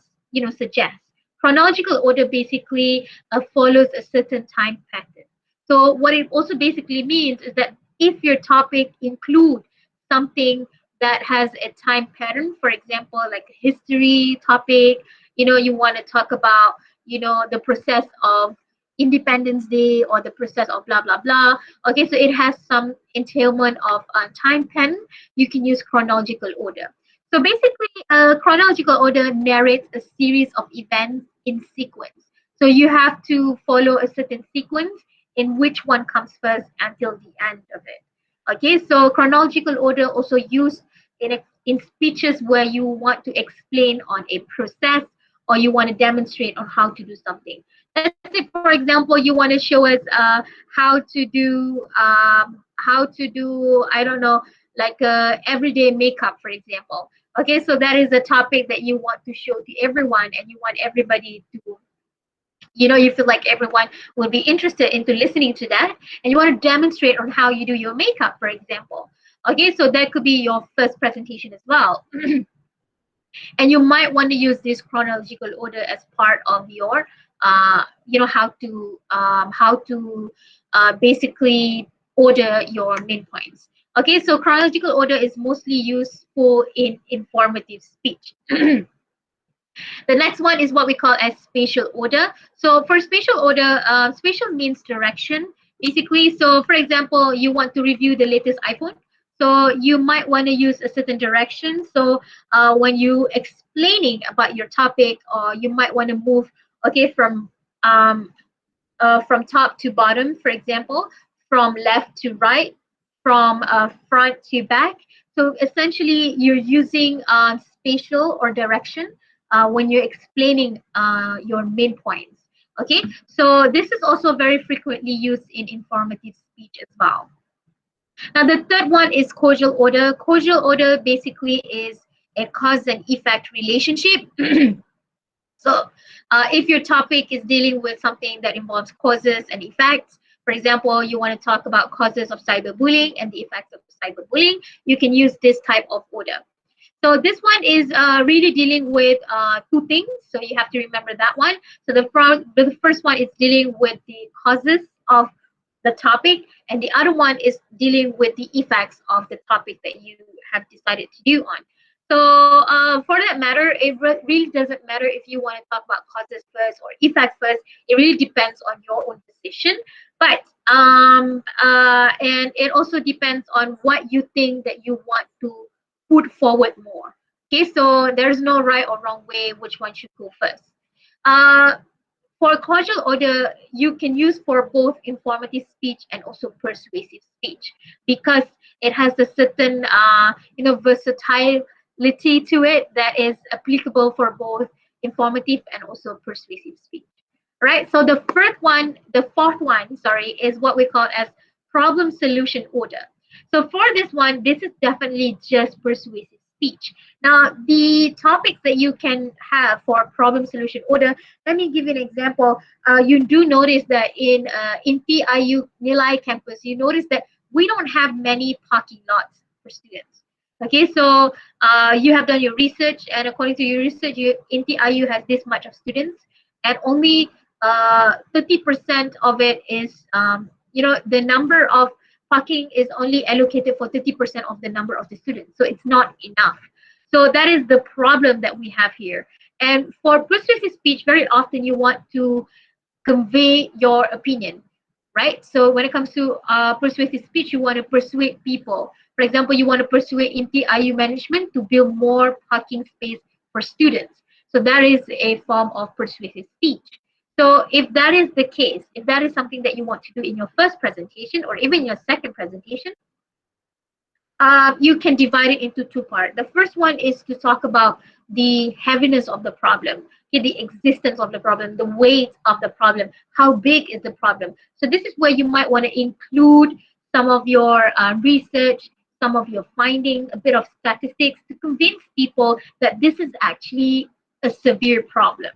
suggests, chronological order basically follows a certain time pattern. So what it also basically means is that if your topic includes something that has a time pattern, for example, like a history topic, you want to talk about, the process of Independence Day, or the process of blah blah blah. Okay, so it has some entailment of time pattern. You can use chronological order. So basically, chronological order narrates a series of events in sequence. So you have to follow a certain sequence in which one comes first until the end of it. Okay, so chronological order also used in speeches where you want to explain on a process, or you want to demonstrate on how to do something. Let's say, for example, you want to show us how to do I don't know, like everyday makeup, for example. Okay, so that is a topic that you want to show to everyone, and you want everybody to, you feel like everyone will be interested into listening to that, and you want to demonstrate on how you do your makeup, for example. Okay, so that could be your first presentation as well. And you might want to use this chronological order as part of your how to basically order your main points. Okay, so chronological order is mostly useful in informative speech. The next one is what we call as spatial order. So for spatial order, spatial means direction, basically. So for example, you want to review the latest iPhone. So you might want to use a certain direction. So when you explaining about your topic, or you might want to move, okay, from top to bottom, for example, from left to right, from front to back. So essentially, you're using spatial or direction when you're explaining your main points. Okay, so this is also very frequently used in informative speech as well. Now, the third one is causal order. Causal order basically is a cause and effect relationship. So if your topic is dealing with something that involves causes and effects, for example, you want to talk about causes of cyberbullying and the effects of cyberbullying, you can use this type of order. So this one is really dealing with two things. So you have to remember that one. So the first one is dealing with the causes of the topic, and the other one is dealing with the effects of the topic that you have decided to do on. So for that matter, it really doesn't matter if you want to talk about causes first or effects first. It really depends on your own decision. But and it also depends on what you think that you want to put forward more. Okay, so there's no right or wrong way which one should go first. Uh, for causal order, you can use for both informative speech and also persuasive speech because it has a certain, versatility to it that is applicable for both informative and also persuasive speech. Right. So the fourth one, sorry, is what we call as problem solution order. So for this one, this is definitely just persuasive speech. Now, the topics that you can have for problem solution order, let me give you an example. You do notice that in PIU Nilai campus, you notice that we don't have many parking lots for students. Okay, so you have done your research, and according to your research, in PIU has this much of students, and only 30% of it is, the number of parking is only allocated for 30% of the number of the students. So it's not enough. So that is the problem that we have here. And for persuasive speech, very often you want to convey your opinion, right? So when it comes to persuasive speech, you want to persuade people. For example, you want to persuade IU management to build more parking space for students. So that is a form of persuasive speech. So if that is the case, if that is something that you want to do in your first presentation or even your second presentation, you can divide it into two parts. The first one is to talk about the heaviness of the problem, okay, the existence of the problem, the weight of the problem, how big is the problem. So this is where you might want to include some of your research, some of your findings, a bit of statistics to convince people that this is actually a severe problem.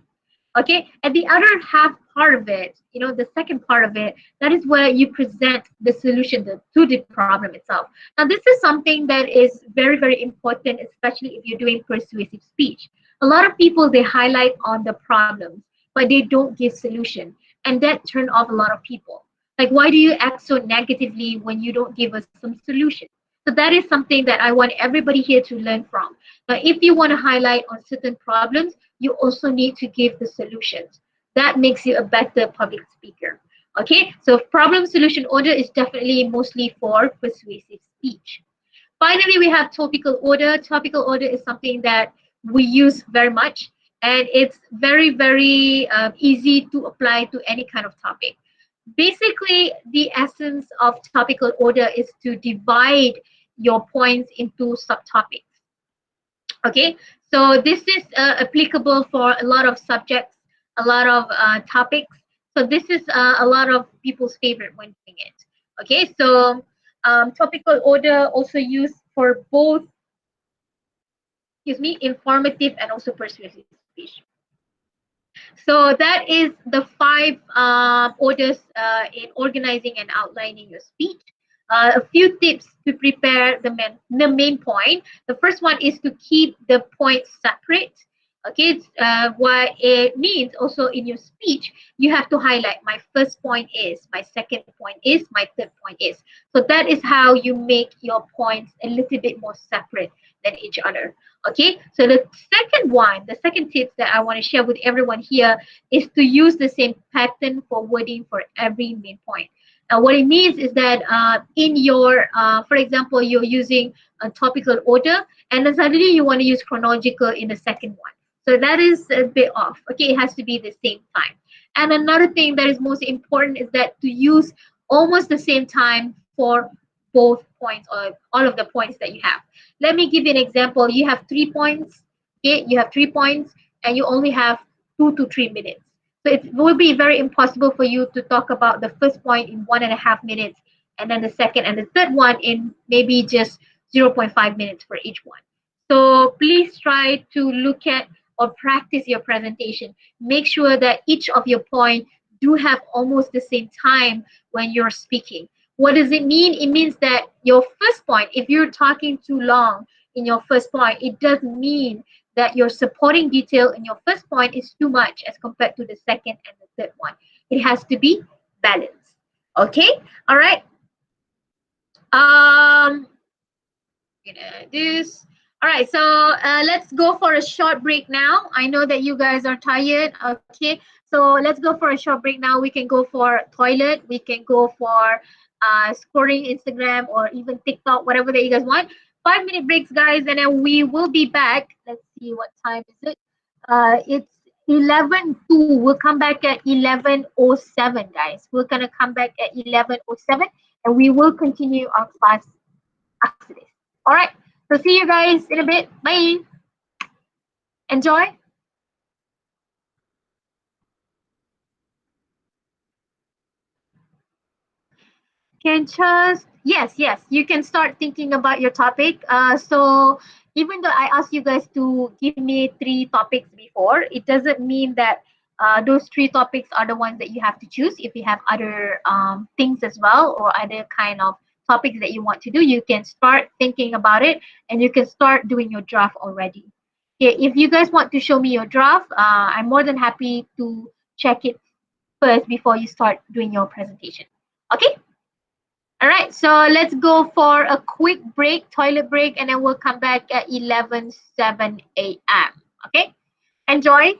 Okay, and the other half part of it, the second part of it, that is where you present the solution to the problem itself. Now, this is something that is very, very important, especially if you're doing persuasive speech. A lot of people, they highlight on the problems, but they don't give solution, and that turn off a lot of people. Like, why do you act so negatively when you don't give us some solution? So that is something that I want everybody here to learn from. Now, if you want to highlight on certain problems, you also need to give the solutions. That makes you a better public speaker. Okay, so problem solution order is definitely mostly for persuasive speech. Finally, we have topical order. Topical order is something that we use very much, and it's very, very easy to apply to any kind of topic. Basically, the essence of topical order is to divide your points into subtopics. Okay, so this is applicable for a lot of subjects, a lot of topics. So this is a lot of people's favorite when doing it. Okay, so topical order also used for both, informative and also persuasive speech. So that is the 5 orders in organizing and outlining your speech. A few tips to prepare the main point. The first one is to keep the points separate. Okay, what it means also in your speech, you have to highlight my first point is, my second point is, my third point is. So that is how you make your points a little bit more separate than each other. Okay, so the second tip that I want to share with everyone here is to use the same pattern for wording for every main point. What it means is that in your, for example, you're using a topical order, and then suddenly you want to use chronological in the second one. So that is a bit off. Okay, it has to be the same time. And another thing that is most important is that to use almost the same time for both points or all of the points that you have. Let me give you an example. You have 3 points. Okay, you have 3 points, and you only have 2 to 3 minutes. So it will be very impossible for you to talk about the first point in 1.5 minutes, and then the second and the third one in maybe just 0.5 minutes for each one. So please try to look at or practice your presentation. Make sure that each of your points do have almost the same time when you're speaking. What does it mean? It means that your first point, if you're talking too long, in your first point, it doesn't mean that your supporting detail in your first point is too much as compared to the second and the third one. It has to be balanced. Okay, all right. Gonna this. All right, so let's go for a short break now. I know that you guys are tired. Okay, so let's go for a short break now. We can go for toilet. We can go for scrolling Instagram or even TikTok, whatever that you guys want. 5 minute breaks, guys, and then we will be back. Let's see what time is it. It's 11:02. We'll come back at 11:07, guys. We're gonna come back at 11:07, and we will continue our class after this. All right. So see you guys in a bit. Bye. Enjoy. Can just yes, you can start thinking about your topic. So even though I asked you guys to give me 3 topics before, it doesn't mean that those 3 topics are the ones that you have to choose. If you have other things as well or other kind of topics that you want to do, you can start thinking about it and you can start doing your draft already. Okay, if you guys want to show me your draft, I'm more than happy to check it first before you start doing your presentation. Okay. All right, so let's go for a quick break, toilet break, and then we'll come back at 11:07 a.m. Okay, enjoy.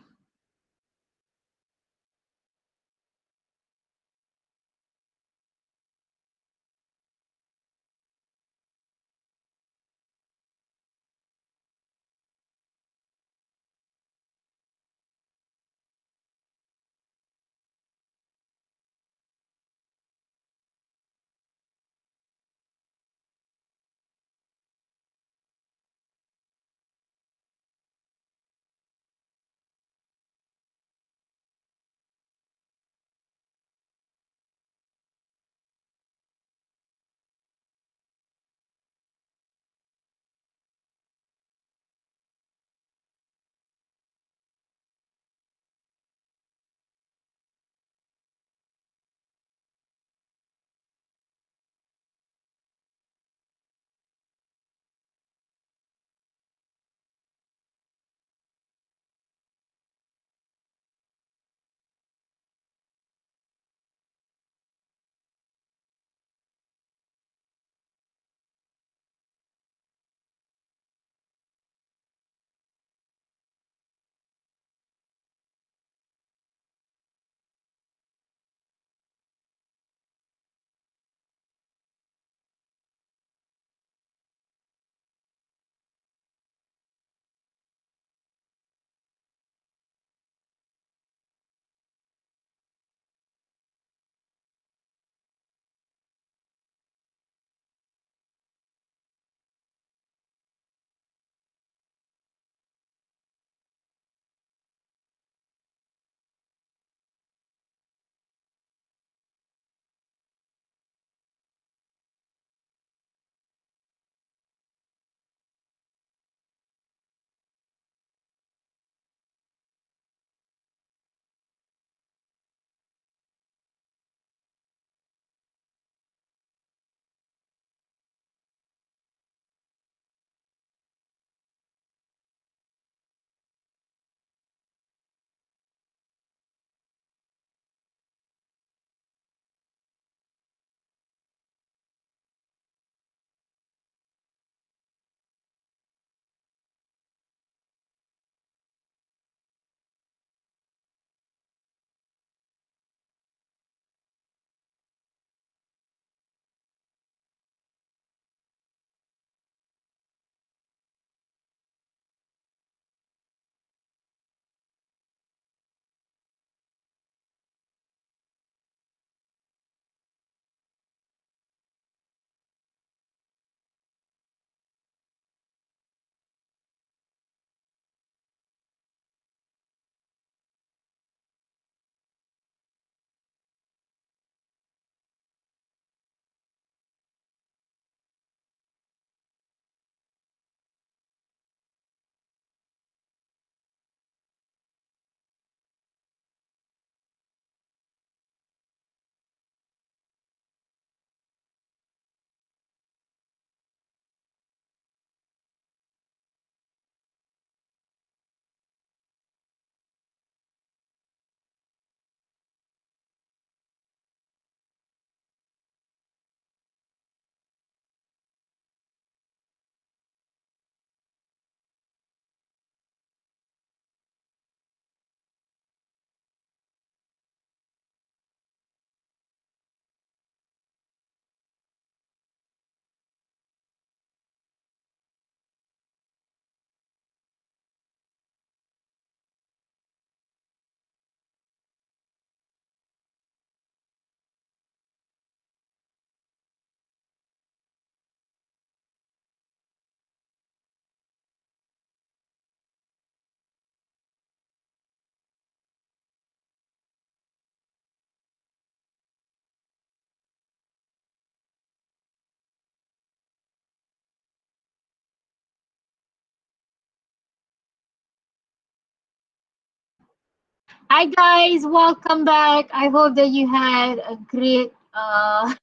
Hi guys, welcome back. I hope that you had a great I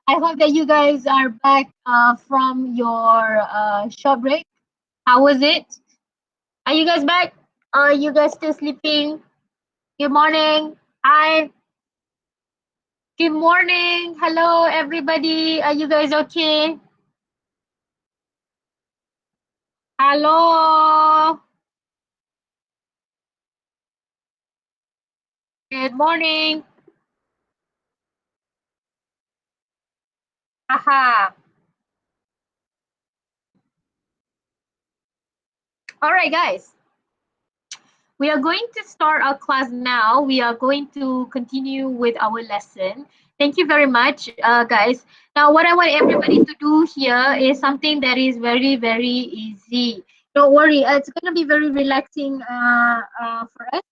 hope that you guys are back from your short break. How was it? Are you guys back? Are you guys still sleeping? Good morning. Hi. Good morning. Hello everybody. Are you guys okay? Hello. Good morning. Haha. All right, guys. We are going to start our class now. We are going to continue with our lesson. Thank you very much, guys. Now, what I want everybody to do here is something that is very, very easy. Don't worry, it's going to be very relaxing for us.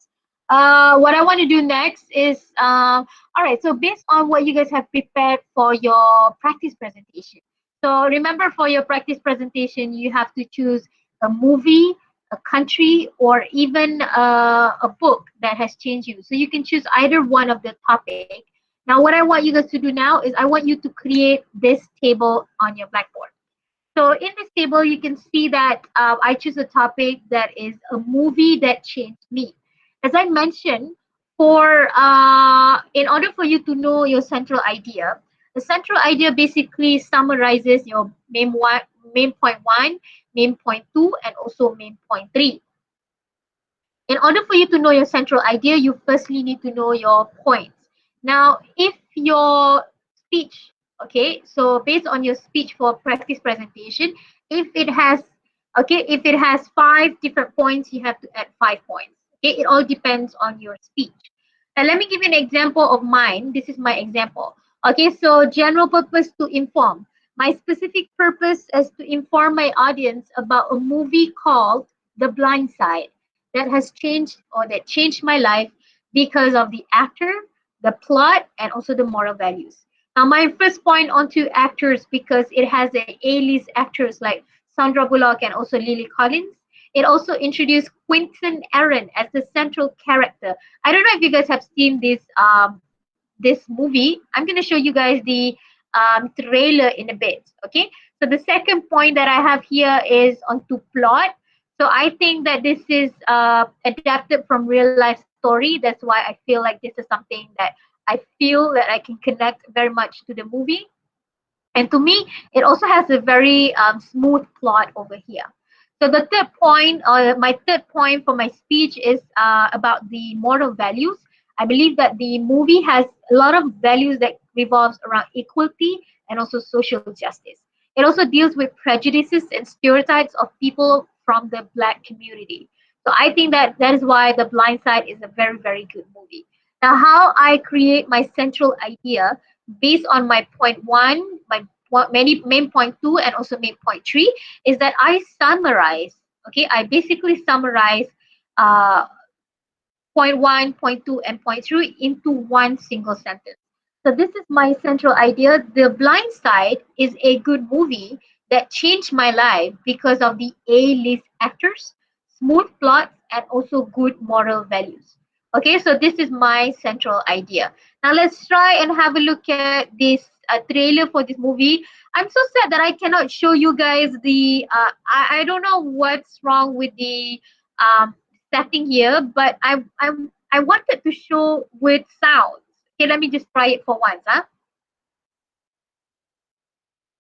What I want to do next is, all right, so based on what you guys have prepared for your practice presentation. So remember, for your practice presentation, you have to choose a movie, a country, or even a book that has changed you. So you can choose either one of the topic. Now, what I want you guys to do now is I want you to create this table on your blackboard. So in this table, you can see that I choose a topic that is a movie that changed me. As I mentioned, for in order for you to know your central idea, the central idea basically summarizes your main point one, main point two, and also main point three. In order for you to know your central idea, you firstly need to know your points. Now, if your speech, okay, so based on your speech for practice presentation, if it has, okay, if it has 5 different points, you have to add 5 points. Okay, it all depends on your speech. Now, let me give you an example of mine. This is my example. Okay, so general purpose to inform. My specific purpose is to inform my audience about a movie called The Blind Side that has changed or that changed my life because of the actor, the plot, and also the moral values. Now, my first point onto actors because it has a A-list actors like Sandra Bullock and also Lily Collins. It also introduced Quentin Aaron as the central character. I don't know if you guys have seen this movie. I'm going to show you guys the trailer in a bit. Okay. So the second point that I have here is onto plot. So I think that this is adapted from real life story. That's why I feel like this is something that I feel that I can connect very much to the movie. And to me, it also has a very smooth plot over here. So the third point, or my third point for my speech is about the moral values. I believe that the movie has a lot of values that revolves around equality and also social justice. It also deals with prejudices and stereotypes of people from the Black community. So I think that that is why The Blind Side is a very, very good movie. Now, how I create my central idea based on my point one, my main point two, and also main point three is that I summarize. Okay, I basically summarize uh, point one, point two, and point three into one single sentence. So this is my central idea. The Blind Side is a good movie that changed my life because of the A-list actors, smooth plots, and also good moral values. Okay, so this is my central idea. Now let's try and have a look at this trailer for this movie. I'm so sad that I cannot show you guys the. I don't know what's wrong with the setting here, but I wanted to show with sounds. Okay, let me just try it for once. Huh?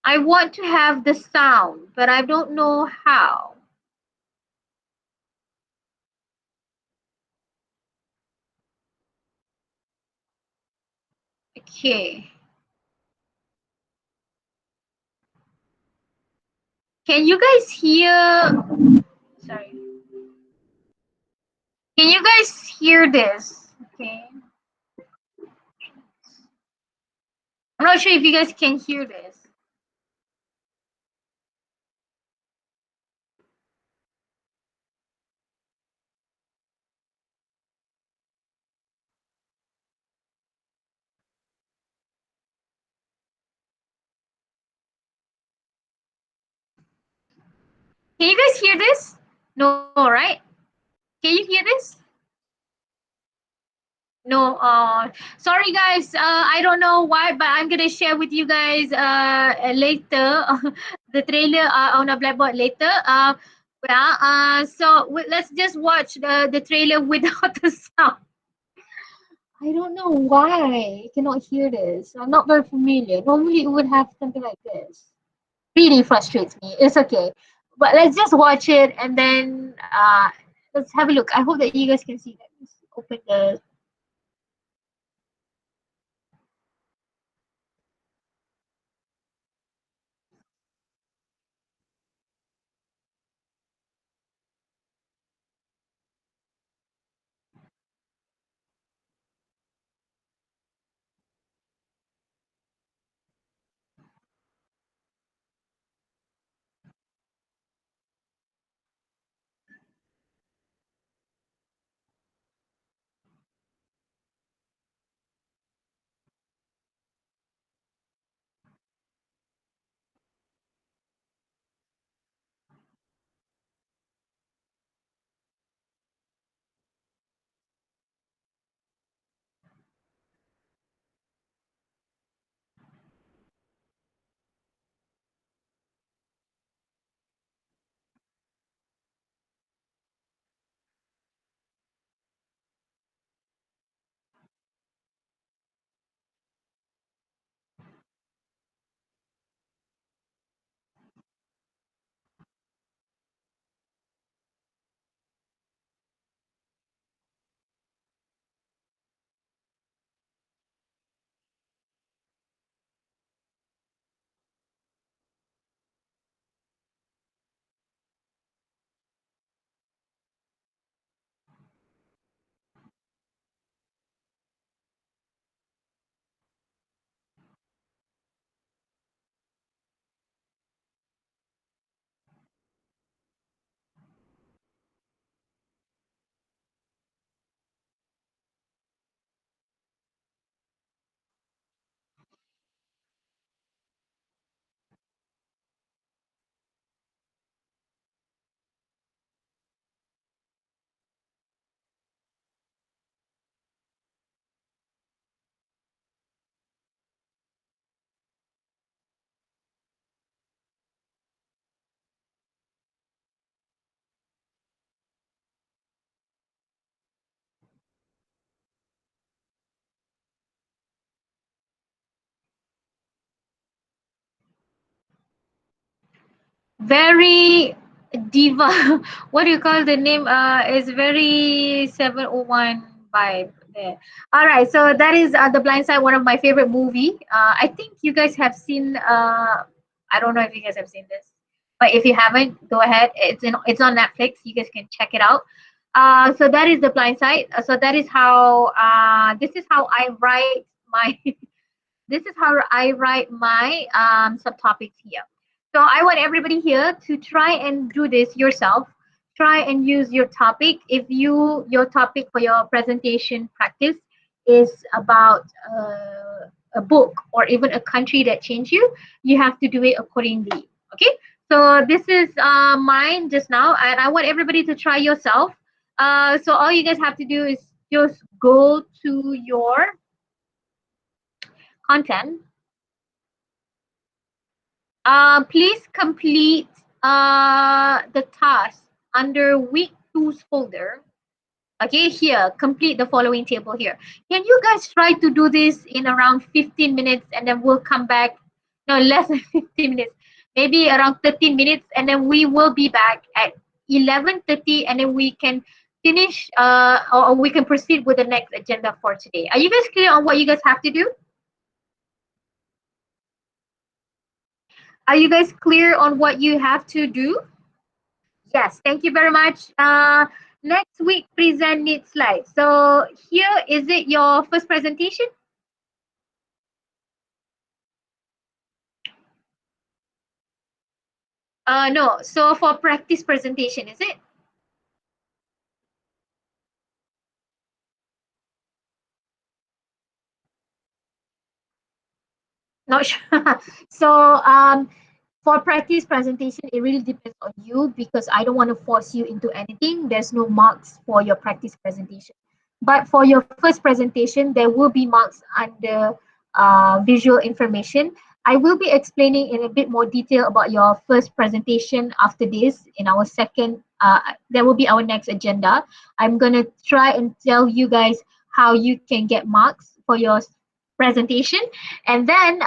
I want to have the sound, but I don't know how. Okay. Can you guys hear? Sorry. Can you guys hear this? Okay. I'm not sure if you guys can hear this. Can you guys hear this? No, right? Can you hear this? No, sorry guys. I don't know why, but I'm gonna share with you guys later the trailer on a blackboard later. Yeah. So let's just watch the trailer without the sound. I don't know why I cannot hear this. I'm not very familiar. Normally it would have something like this. Really frustrates me. It's okay, but let's just watch it and then let's have a look. I hope that you guys can see that. Let's open the. Very diva. What do you call the name? Is very 701 vibe there. All right, so that is The Blind Side, one of my favorite movie. I think you guys have seen. I don't know if you guys have seen this, but if you haven't, go ahead. It's on Netflix. You guys can check it out. So that is The Blind Side. So that is how. This is how I write my. This is how I write my subtopics here. So I want everybody here to try and do this yourself. Try and use your topic. If your topic for your presentation practice is about a book or even a country that changed you, you have to do it accordingly. Okay. So this is mine just now, and I want everybody to try yourself. So all you guys have to do is just go to your content. Please complete the task under week two's folder. Okay, here, complete the following table here. Can you guys try to do this in around 15 minutes and then we'll come back? No, less than 15 minutes. Maybe around 13 minutes and then we will be back at 11:30 and then we can finish or we can proceed with the next agenda for today. Are you guys clear on what you guys have to do? Are you guys clear on what you have to do? Yes, thank you very much. Next week, present needs slides. So here, is it your first presentation? No, so for practice presentation, is it? Not sure. So for practice presentation, it really depends on you because I don't want to force you into anything. There's no marks for your practice presentation. But for your first presentation, there will be marks under visual information. I will be explaining in a bit more detail about your first presentation after this in our second, that will be our next agenda. I'm going to try and tell you guys how you can get marks for your presentation. And then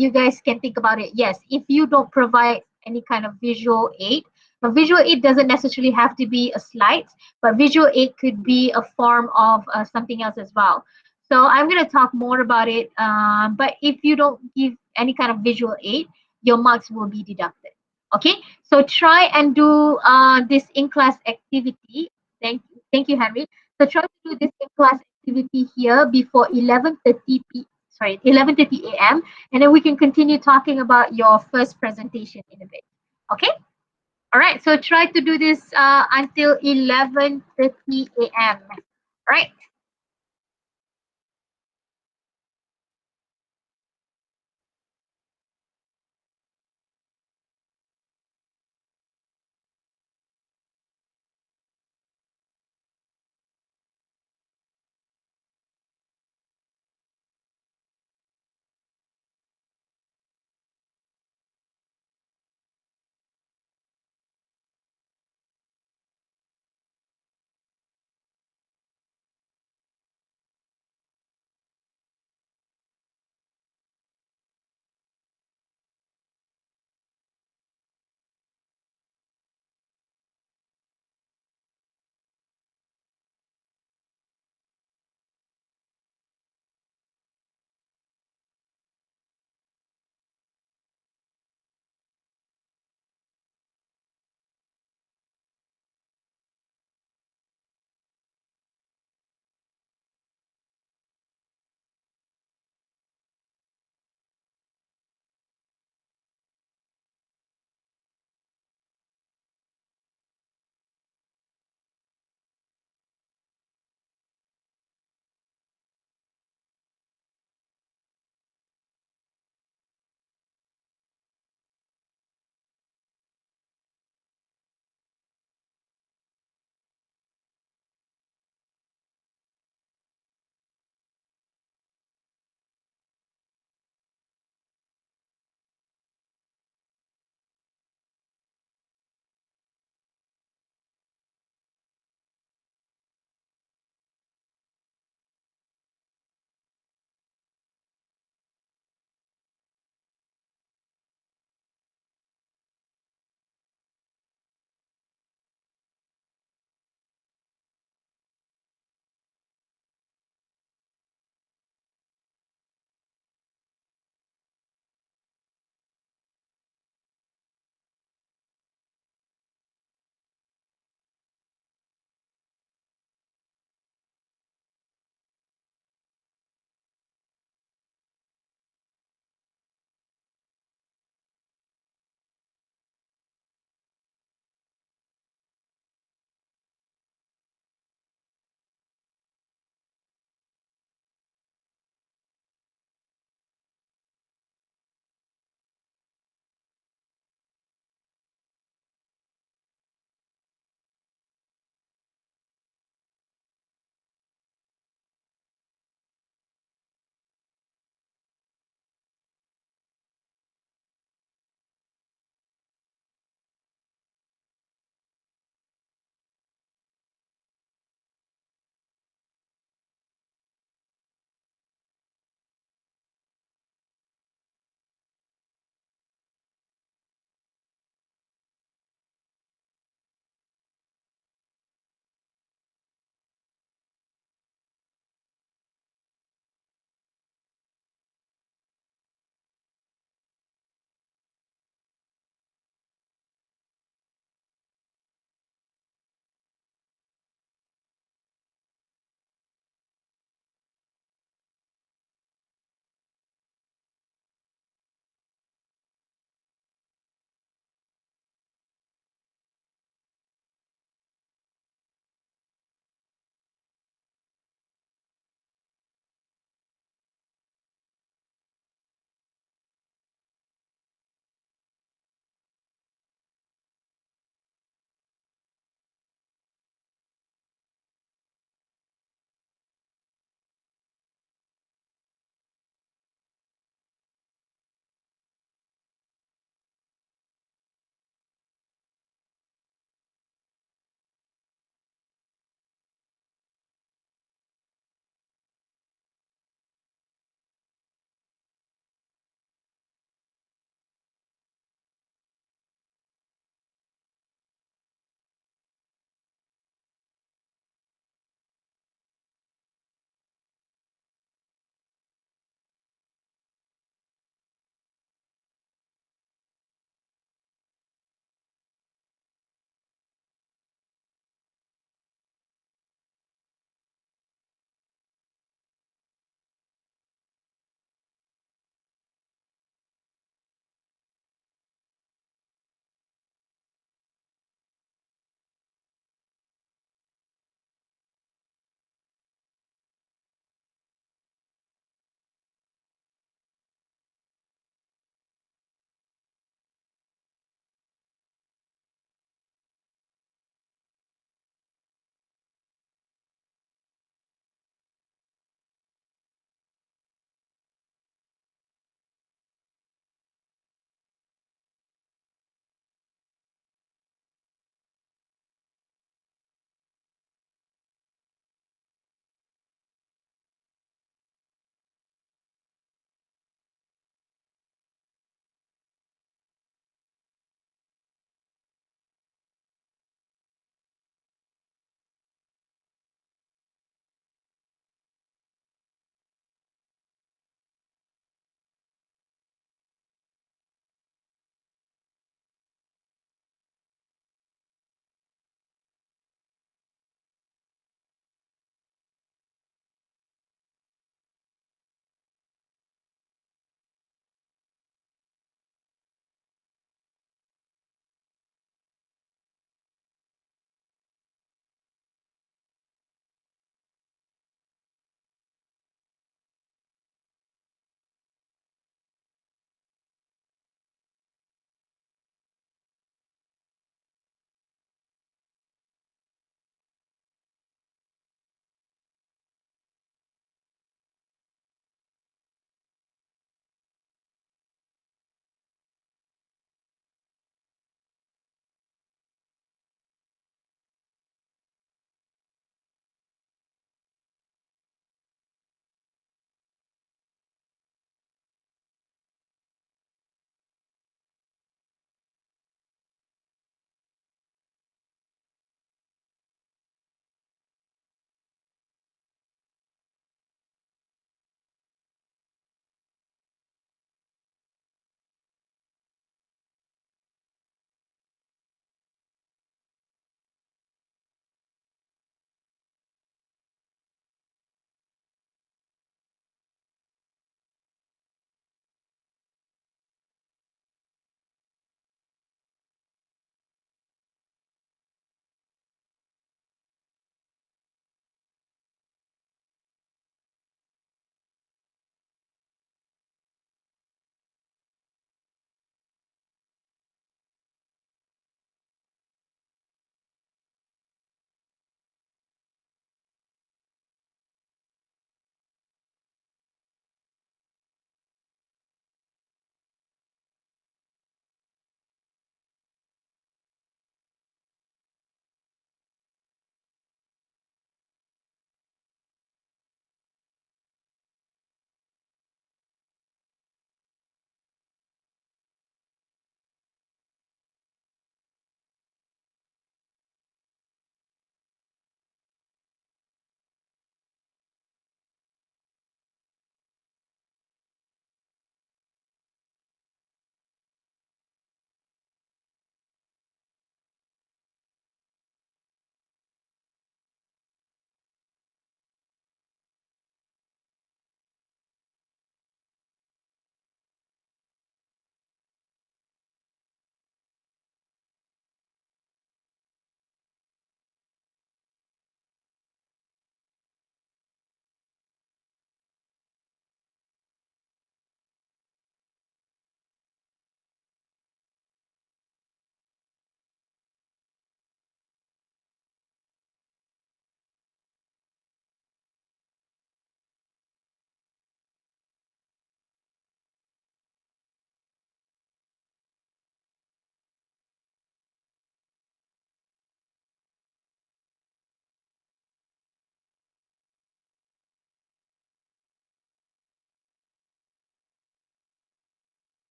you guys can think about it. Yes, if you don't provide any kind of visual aid, a visual aid doesn't necessarily have to be a slide, but visual aid could be a form of something else as well. So I'm going to talk more about it. But if you don't give any kind of visual aid, your marks will be deducted. Okay, so try and do this in-class activity. Thank you, Henry. So try to do this in-class activity here before 11:30 a.m. and then we can continue talking about your first presentation in a bit. Okay. All right. So try to do this until 11:30 a.m. Right.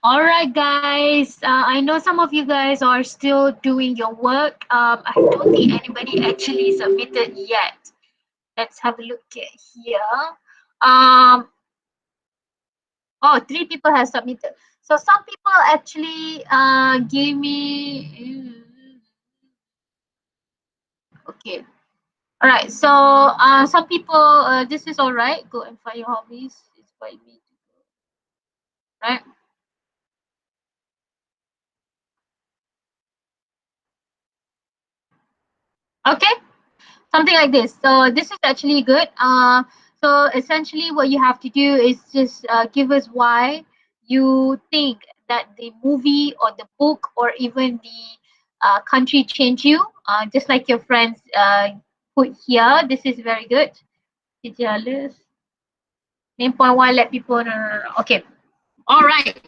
All right, guys. I know some of you guys are still doing your work. I don't think anybody actually submitted yet. Let's have a look at here. Um, oh, 3 people have submitted. So some people actually gave me. Okay. All right. So some people, this is all right. Go and find your hobbies. It's by me. Right. Okay. Something like this. So this is actually good. So essentially what you have to do is just give us why you think that the movie or the book or even the country changed you, just like your friends put here. This is very good. Jealous. Main point one, let people know. Okay. All right.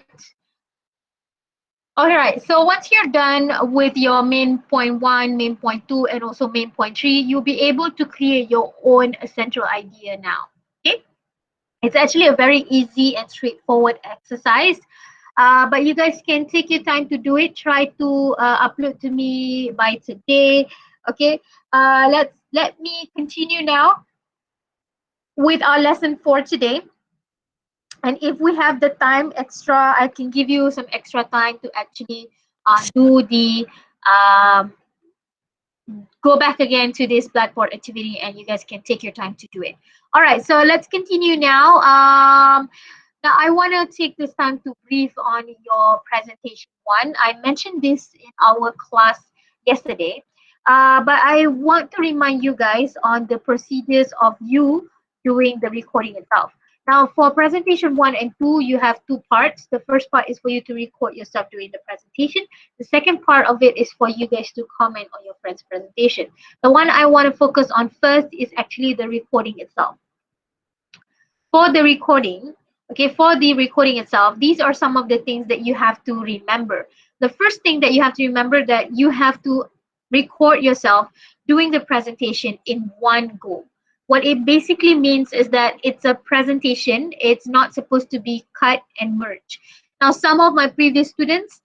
All right. So once you're done with your main point one, main point two, and also main point three, you'll be able to create your own central idea now. Okay. It's actually a very easy and straightforward exercise. But you guys can take your time to do it. Try to upload to me by today. Okay. Let me continue now with our lesson for today. And if we have the time extra, I can give you some extra time to actually do the um, go back again to this Blackboard activity, and you guys can take your time to do it. All right, so let's continue now. Now I want to take this time to brief on your presentation one. I mentioned this in our class yesterday, but I want to remind you guys on the procedures of you doing the recording itself. Now for presentation one and two, you have two parts. The first part is for you to record yourself doing the presentation. The second part of it is for you guys to comment on your friend's presentation. The one I want to focus on first is actually the recording itself. For the recording, okay, for the recording itself, these are some of the things that you have to remember. The first thing that you have to remember that you have to record yourself doing the presentation in one go. What it basically means is that it's a presentation. It's not supposed to be cut and merge. Now, some of my previous students,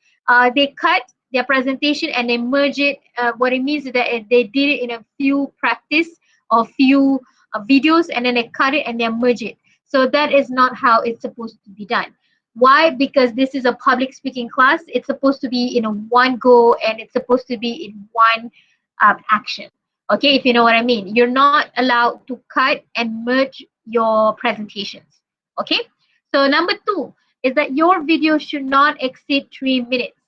they cut their presentation and they merge it. What it means is that they did it in a few practice or few videos, and then they cut it and they merge it. So that is not how it's supposed to be done. Why? Because this is a public speaking class. It's supposed to be in a one go, and it's supposed to be in one action. Okay, if you know what I mean. You're not allowed to cut and merge your presentations. Okay, so number two is that your video should not exceed 3 minutes,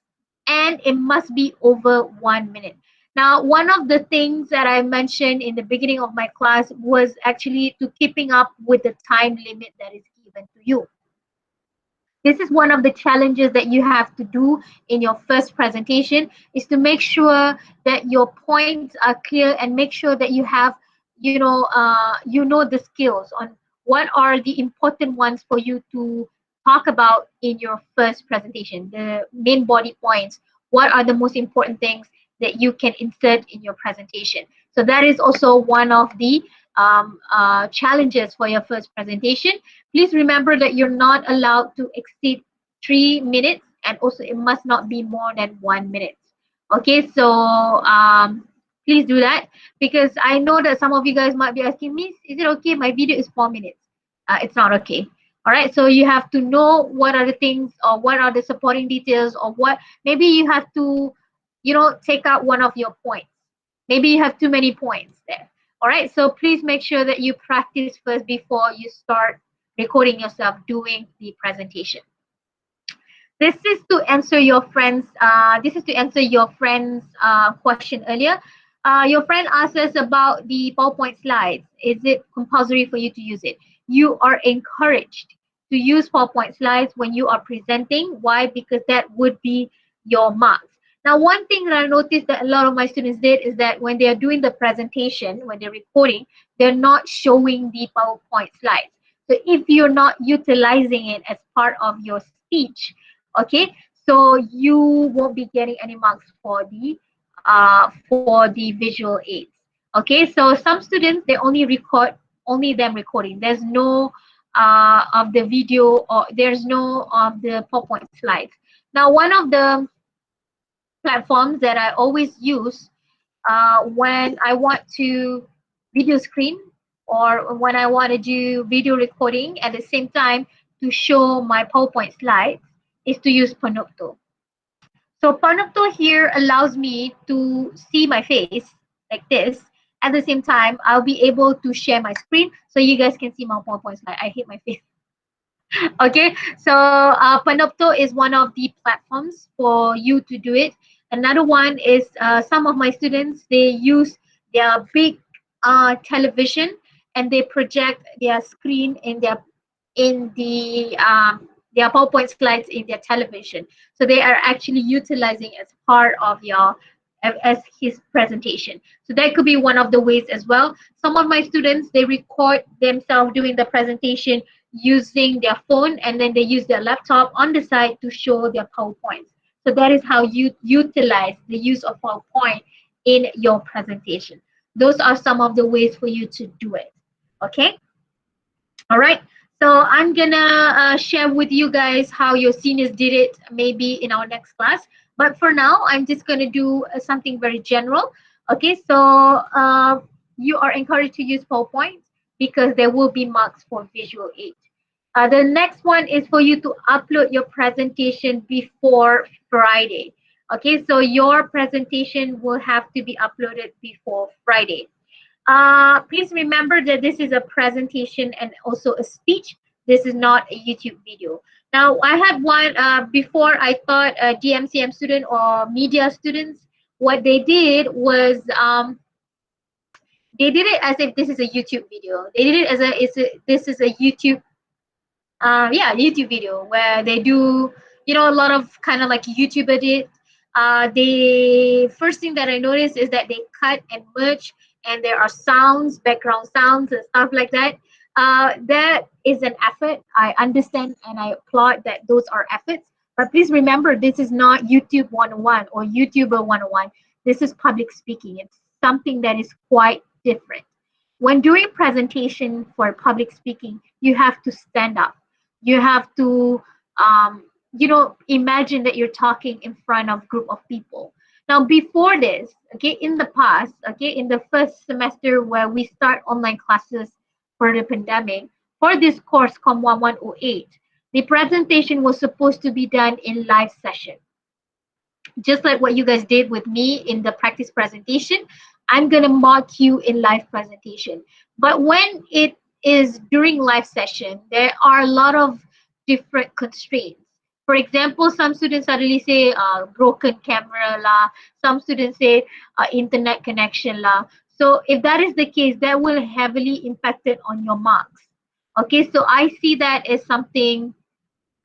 and it must be over 1 minute. Now, one of the things that I mentioned in the beginning of my class was actually to keeping up with the time limit that is given to you. This is one of the challenges that you have to do in your first presentation, is to make sure that your points are clear and make sure that you have, you know the skills on what are the important ones for you to talk about in your first presentation, the main body points. What are the most important things that you can insert in your presentation? So that is also one of the challenges for your first presentation. Please remember that you're not allowed to exceed 3 minutes, and also it must not be more than 1 minute. Okay, so please do that, because I know that some of you guys might be asking me, is it okay? My video is 4 minutes. It's not okay. All right, so you have to know what are the things, or what are the supporting details, or what maybe you have to, take out one of your points. Maybe you have too many points there. All right, so please make sure that you practice first before you start recording yourself doing the presentation. This is to answer your friend's question earlier. Your friend asked us about the PowerPoint slides. Is it compulsory for you to use it? You are encouraged to use PowerPoint slides when you are presenting. Why? Because that would be your marks. Now, one thing that I noticed that a lot of my students did is that when they are doing the presentation, when they're recording, they're not showing the PowerPoint slides. So if you're not utilizing it as part of your speech, okay, so you won't be getting any marks for the visual aids. Okay, so some students, they only record, only them recording. There's no of the video, or there's no of the PowerPoint slides. Now, one of the platforms that I always use when I want to video screen or when I want to do video recording at the same time to show my PowerPoint slides is to use Panopto. So Panopto here allows me to see my face like this. At the same time, I'll be able to share my screen so you guys can see my PowerPoint slide. I hate my face. Okay, so Panopto is one of the platforms for you to do it. Another one is some of my students, they use their big television and they project their screen in their PowerPoint slides in their television. So they are actually utilizing as part of your as his presentation. So that could be one of the ways as well. Some of my students, they record themselves doing the presentation using their phone, and then they use their laptop on the side to show their PowerPoints. So that is how you utilize the use of PowerPoint in your presentation. Those are some of the ways for you to do it. Okay. All right. So I'm gonna share with you guys how your seniors did it maybe in our next class. But for now, I'm just gonna do something very general. Okay. So you are encouraged to use PowerPoint because there will be marks for visual aid. The next one is for you to upload your presentation before Friday. Okay, so your presentation will have to be uploaded before Friday. Please remember that this is a presentation and also a speech. This is not a YouTube video. Now, I had one before. I thought a DMCM student or media students, what they did was they did it as if this is a YouTube video. They did it as this is a YouTube YouTube video where they do, a lot of kind of like YouTube edit. The first thing that I noticed is that they cut and merge, and there are sounds, background sounds, and stuff like that. That is an effort. I understand and I applaud that those are efforts. But please remember, this is not YouTube 101 or YouTuber 101. This is public speaking. It's something that is quite different. When doing presentation for public speaking, you have to stand up. You have to imagine that you're talking in front of a group of people. Now, before this, okay, in the past, okay, in the first semester where we start online classes for the pandemic, for this course COM1108, the presentation was supposed to be done in live session. Just like what you guys did with me in the practice presentation, I'm gonna mark you in live presentation. But when it is during live session, there are a lot of different constraints. For example, some students suddenly say broken camera la, some students say internet connection la. So if that is the case, that will heavily impact it on your marks. Okay, so I see that as something,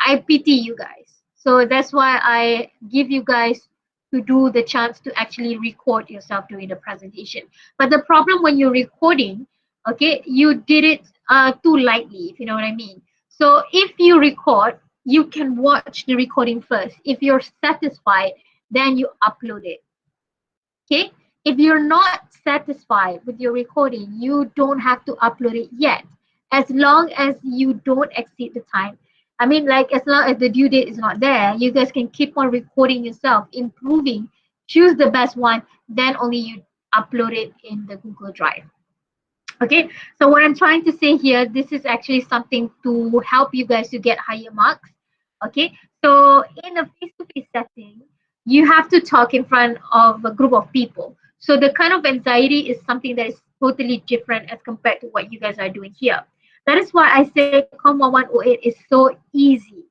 I pity you guys. So that's why I give you guys to do the chance to actually record yourself doing the presentation. But the problem when you're recording, okay, you did it too lightly, if you know what I mean. So if you record, you can watch the recording first. If you're satisfied, then you upload it. Okay? If you're not satisfied with your recording, you don't have to upload it yet, as long as you don't exceed the time. I mean, like, as long as the due date is not there, you guys can keep on recording yourself, improving, choose the best one, then only you upload it in the Google Drive. Okay, so what I'm trying to say here, this is actually something to help you guys to get higher marks. Okay, so in a face-to-face setting, you have to talk in front of a group of people. So the kind of anxiety is something that is totally different as compared to what you guys are doing here. That is why I say COM1108 is so easy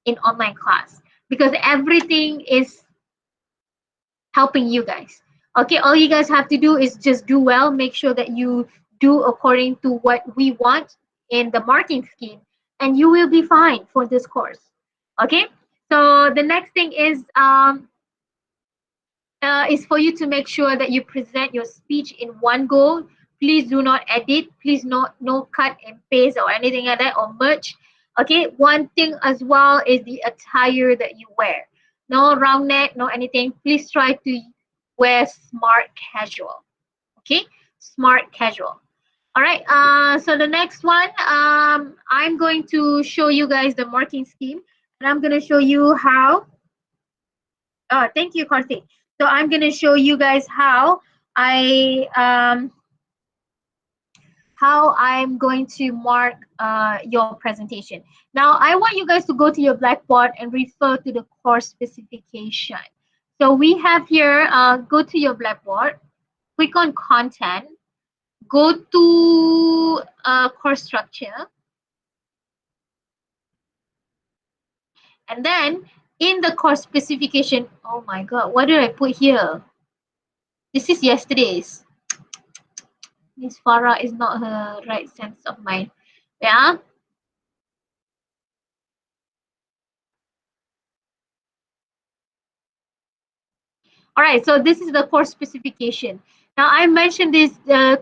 in online class, because everything is helping you guys. Okay, all you guys have to do is just do well, make sure that you do according to what we want in the marking scheme, and you will be fine for this course. Okay, so the next thing is for you to make sure that you present your speech in one go. Please do not edit. Please no cut and paste or anything like that, or merge. Okay, one thing as well is the attire that you wear. No round neck, no anything. Please try to wear smart casual. Okay, smart casual. All right. So the next one, I'm going to show you guys the marking scheme, and I'm going to show you how. Thank you, Karthik. So I'm going to show you guys I um, how I'm going to mark your presentation. Now, I want you guys to go to your Blackboard and refer to the course specification. So we have here, go to your Blackboard, click on content, go to course structure, and then in the course specification, oh my God, what did I put here? This is yesterday's. Miss Farah is not her right sense of mind. Yeah. All right, so this is the course specification. Now, I mentioned this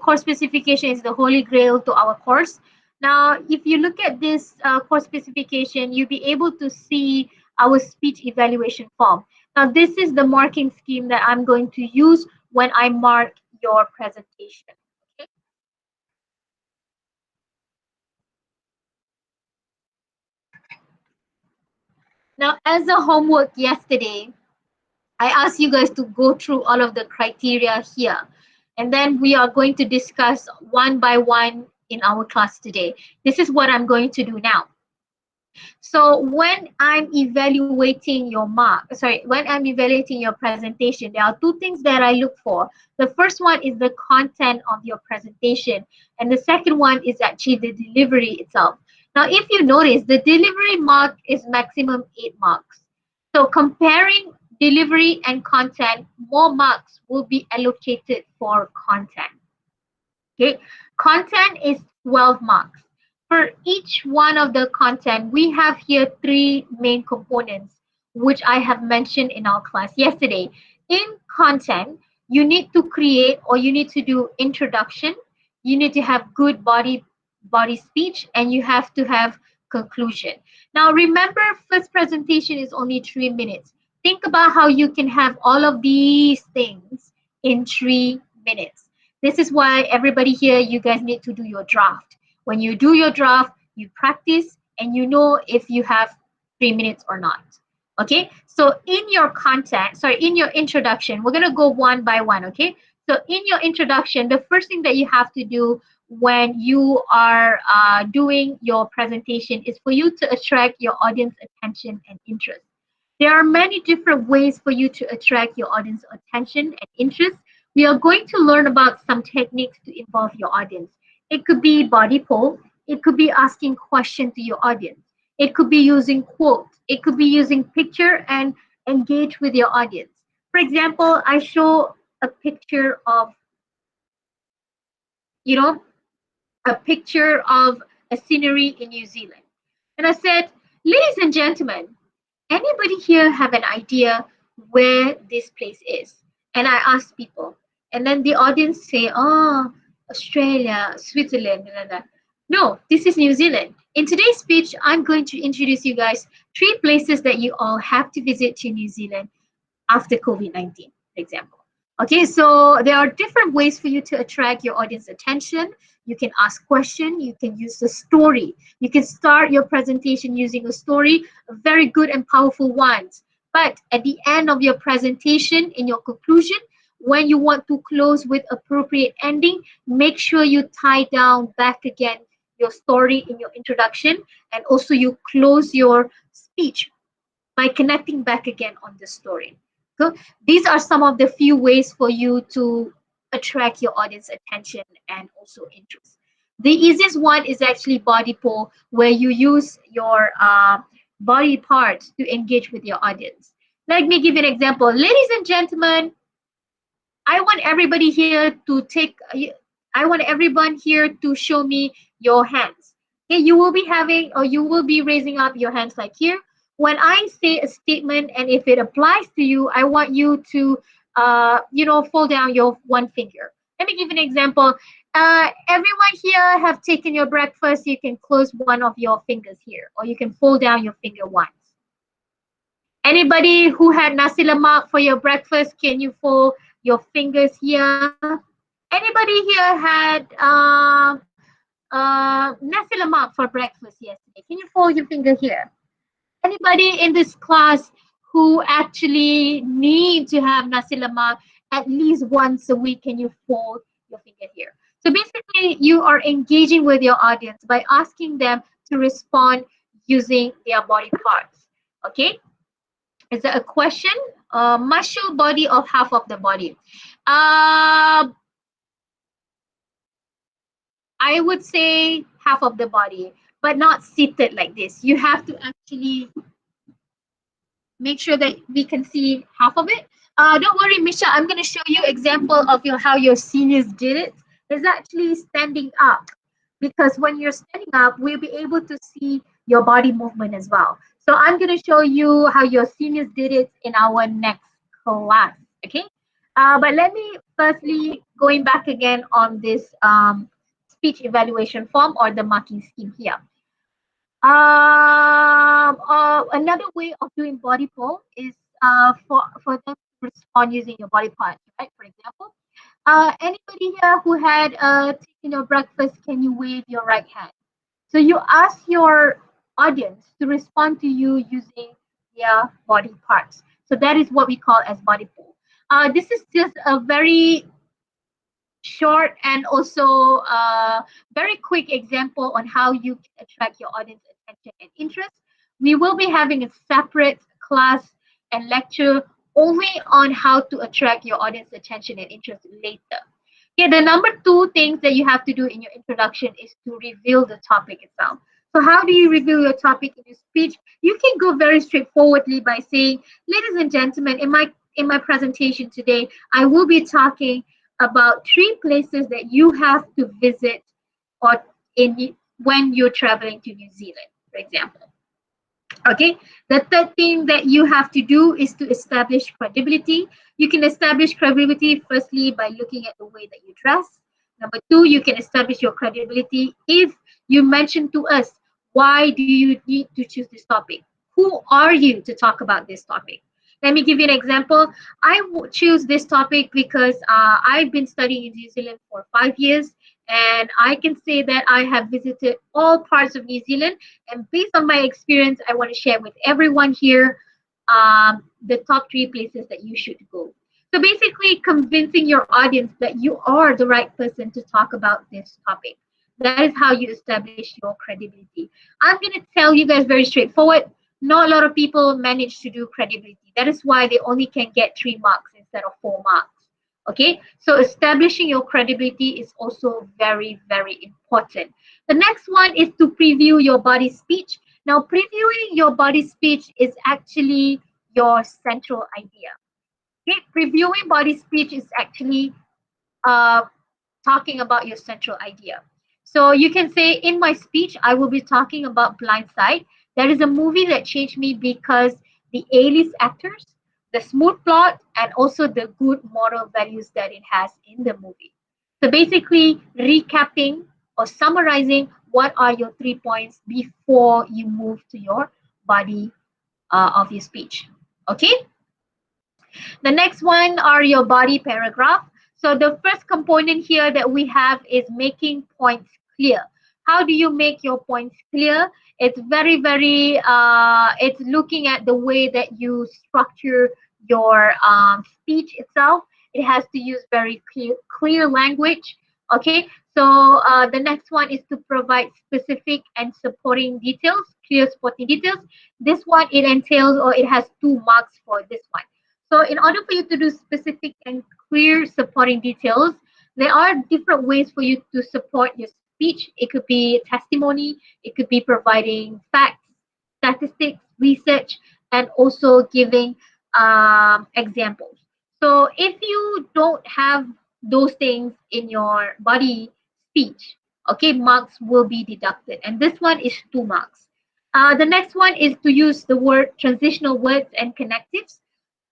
course specification is the holy grail to our course. Now, if you look at this course specification, you'll be able to see our speech evaluation form. Now, this is the marking scheme that I'm going to use when I mark your presentation. Okay? Now, as a homework yesterday, I asked you guys to go through all of the criteria here. And then we are going to discuss one by one in our class today. This is what I'm going to do now. So when I'm evaluating your when I'm evaluating your presentation, there are two things that I look for. The first one is the content of your presentation, and the second one is actually the delivery itself. Now, if you notice, the delivery mark is maximum 8 marks. So comparing delivery and content, more marks will be allocated for content. Okay, content is 12 marks. For each one of the content, we have here 3 main components, which I have mentioned in our class yesterday. In content, you need to create or you need to do introduction, you need to have good body speech, and you have to have conclusion. Now remember, first presentation is only 3 minutes. Think about how you can have all of these things in 3 minutes. This is why everybody here, you guys need to do your draft. When you do your draft, you practice and you know if you have 3 minutes or not. Okay, so in your in your introduction, we're going to go one by one. Okay, so in your introduction, the first thing that you have to do when you are doing your presentation is for you to attract your audience attention and interest. There are many different ways for you to attract your audience attention and interest. We are going to learn about some techniques to involve your audience. It could be body poll. It could be asking questions to your audience. It could be using quotes. It could be using picture and engage with your audience. For example, I show a picture of, you know, a picture of a scenery in New Zealand. And I said, ladies and gentlemen, anybody here have an idea where this place is? And I asked people, and then the audience say, oh, Australia, Switzerland, blah, blah, blah. No, this is New Zealand. In today's speech, I'm going to introduce you guys 3 places that you all have to visit to New Zealand after COVID-19, for example. Okay, so there are different ways for you to attract your audience attention. You can ask questions, you can use the story. You can start your presentation using a story, very good and powerful ones. But at the end of your presentation, in your conclusion, when you want to close with appropriate ending, make sure you tie down back again your story in your introduction, and also you close your speech by connecting back again on the story. So these are some of the few ways for you to attract your audience attention and also interest. The easiest one is actually body poll, where you use your body parts to engage with your audience. Let me give you an example. Ladies and gentlemen, I want everybody here to I want everyone here to show me your hands. Okay, you will be having, or you will be raising up your hands like here. When I say a statement, and if it applies to you, I want you to, fold down your one finger. Let me give an example. Everyone here have taken your breakfast. You can close one of your fingers here, or you can fold down your finger once. Anybody who had nasi lemak for your breakfast, can you fold your fingers here? Anybody here had nasi lemak for breakfast yesterday? Can you fold your finger here? Anybody in this class who actually need to have nasi lemak at least once a week, can you fold your finger here? So basically, you are engaging with your audience by asking them to respond using their body parts. Okay? Is there a question? Muscle body of half of the body. I would say half of the body, but not seated like this. You have to actually make sure that we can see half of it. Don't worry, Misha. I'm going to show you example of how your seniors did it. It's actually standing up, because when you're standing up, we'll be able to see your body movement as well. So I'm going to show you how your seniors did it in our next class. Okay. But let me firstly going back again on this speech evaluation form or the marking scheme here. Another way of doing body poll is for them to respond using your body parts, right? For example, anybody here who had taken your breakfast, can you wave your right hand? So you ask your audience to respond to you using their body parts. So that is what we call as body poll. This is just a very short and also very quick example on how you can attract your audience attention and interest. We will be having a separate class and lecture only on how to attract your audience attention and interest later. Okay, the number two things that you have to do in your introduction is to reveal the topic itself. So how do you reveal your topic in your speech? You can go very straightforwardly by saying, ladies and gentlemen, in my presentation today, I will be talking about 3 places that you have to visit or when you're traveling to New Zealand, for example. Okay, the third thing that you have to do is to establish credibility. You can establish credibility firstly by looking at the way that you dress. Number two, you can establish your credibility if you mention to us why do you need to choose this topic. Who are you to talk about this topic? Let me give you an example. I choose this topic because I've been studying in New Zealand for 5 years, and I can say that I have visited all parts of New Zealand. And based on my experience, I want to share with everyone here the top 3 places that you should go. So basically, convincing your audience that you are the right person to talk about this topic. That is how you establish your credibility. I'm going to tell you guys very straightforward. Not a lot of people manage to do credibility. That is why they only can get 3 marks instead of 4 marks. Okay, so establishing your credibility is also very, very important. The next one is to preview your body speech. Now, previewing your body speech is actually your central idea. Okay, previewing body speech is actually talking about your central idea. So you can say, in my speech, I will be talking about Blindside. That is a movie that changed me because the A-list actors, the smooth plot, and also the good moral values that it has in the movie. So basically, recapping or summarizing what are your 3 points before you move to your body of your speech. Okay? The next one are your body paragraph. So the first component here that we have is making points clear. How do you make your points clear? It's very, very, it's looking at the way that you structure your speech itself. It has to use very clear language. Okay, so the next one is to provide specific and supporting details, clear supporting details. This one, it entails or it has 2 marks for this one. So in order for you to do specific and clear supporting details, there are different ways for you to support your speech. It could be testimony, it could be providing facts, statistics, research, and also giving examples. So if you don't have those things in your body speech, okay, marks will be deducted. And this one is 2 marks. The next one is to use the word transitional words and connectives.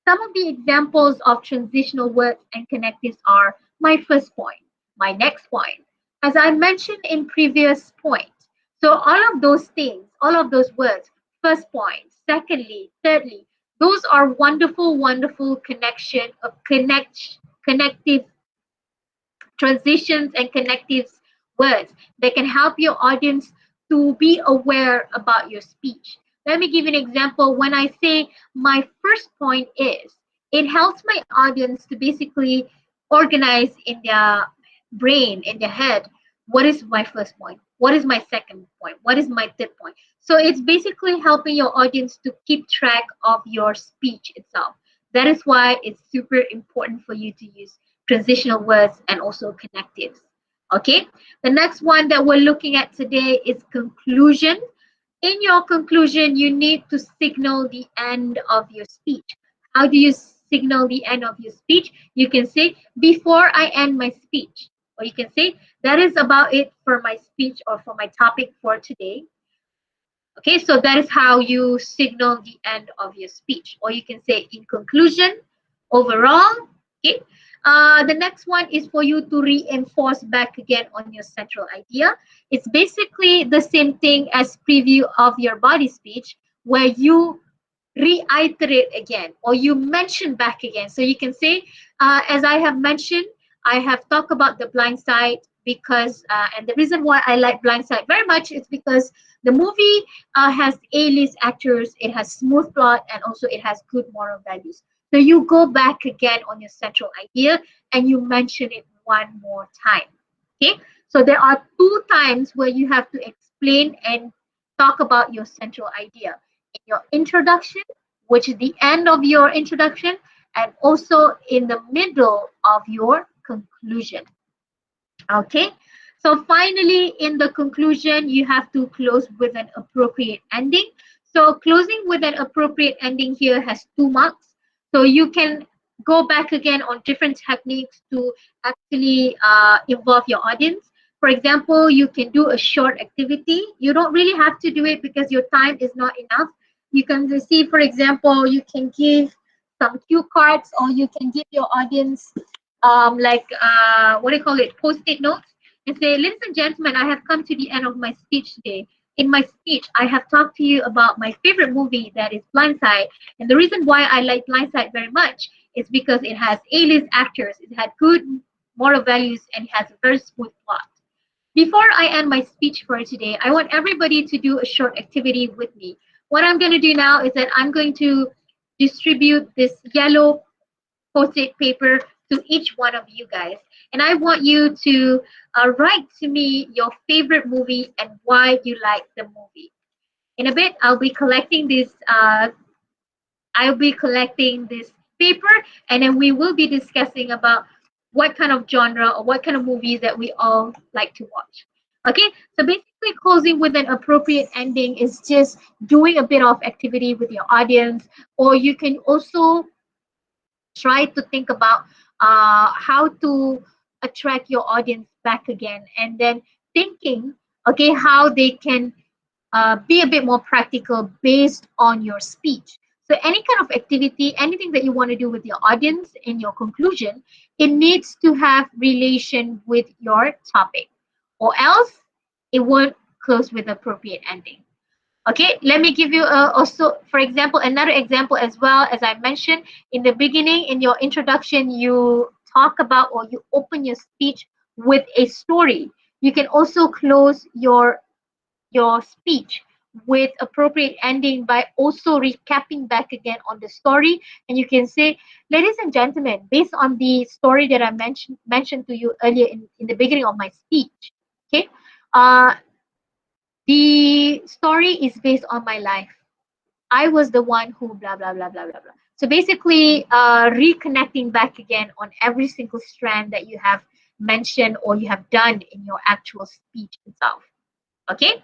Some of the examples of transitional words and connectives are my first point, my next point, as I mentioned in previous point. So all of those things, all of those words, first point, secondly, thirdly, those are wonderful, wonderful connection of connective transitions and connectives words that can help your audience to be aware about your speech. Let me give you an example. When I say my first point is, it helps my audience to basically organize in their brain, in their head, what is my first point? What is my second point? What is my third point? So it's basically helping your audience to keep track of your speech itself. That is why it's super important for you to use transitional words and also connectives. Okay, the next one that we're looking at today is conclusion. In your conclusion, you need to signal the end of your speech. How do you signal the end of your speech? You can say, before I end my speech. Or you can say, that is about it for my speech or for my topic for today. Okay, so that is how you signal the end of your speech. Or you can say, in conclusion, overall. Okay, the next one is for you to reinforce back again on your central idea. It's basically the same thing as preview of your body speech, where you reiterate again or you mention back again. So you can say, as I have mentioned, I have talked about the blind side because, and the reason why I like blind side very much is because the movie has A-list actors, it has smooth plot, and also it has good moral values. So you go back again on your central idea and you mention it one more time. Okay, so there are 2 times where you have to explain and talk about your central idea: in your introduction, which is the end of your introduction, and also in the middle of your conclusion. Okay, so finally, in the conclusion, you have to close with an appropriate ending. So closing with an appropriate ending here has 2 marks. So you can go back again on different techniques to actually involve your audience. For example, you can do a short activity. You don't really have to do it because your time is not enough. You can see, for example, you can give some cue cards, or you can give your audience what do you call it, post-it notes, and say, ladies and gentlemen, I have come to the end of my speech today. In my speech, I have talked to you about my favorite movie, that is Blindside. And the reason why I like Blindside very much is because it has A-list actors, it had good moral values, and it has a very smooth plot. Before I end my speech for today, I want everybody to do a short activity with me. What I'm going to do now is that I'm going to distribute this yellow post-it paper to each one of you guys, and I want you to write to me your favorite movie and why you like the movie. In a bit, I'll be collecting this paper, and then we will be discussing about what kind of genre or what kind of movies that we all like to watch. Okay, so basically closing with an appropriate ending is just doing a bit of activity with your audience, or you can also try to think about how to attract your audience back again, and then thinking, okay, how they can be a bit more practical based on your speech. So any kind of activity, anything that you want to do with your audience in your conclusion, it needs to have relation with your topic, or else it won't close with appropriate ending. Okay, let me give you also, for example, another example as well. As I mentioned in the beginning, in your introduction, you talk about or you open your speech with a story. You can also close your speech with appropriate ending by also recapping back again on the story. And you can say, ladies and gentlemen, based on the story that I mentioned to you earlier in the beginning of my speech, okay, the story is based on my life. I was the one who blah blah blah blah blah blah. So basically, reconnecting back again on every single strand that you have mentioned or you have done in your actual speech itself. Okay.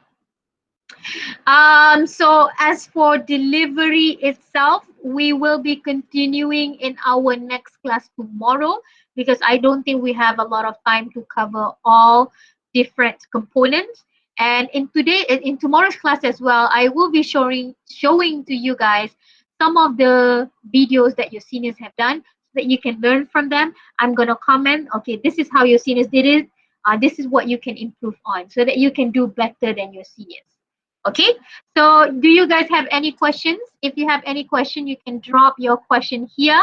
So as for delivery itself, we will be continuing in our next class tomorrow, because I don't think we have a lot of time to cover all different components. And in tomorrow's class as well, I will be showing to you guys some of the videos that your seniors have done so that you can learn from them. I'm gonna comment, okay, this is how your seniors did it. This is what you can improve on so that you can do better than your seniors. Okay, so do you guys have any questions? If you have any question, you can drop your question here.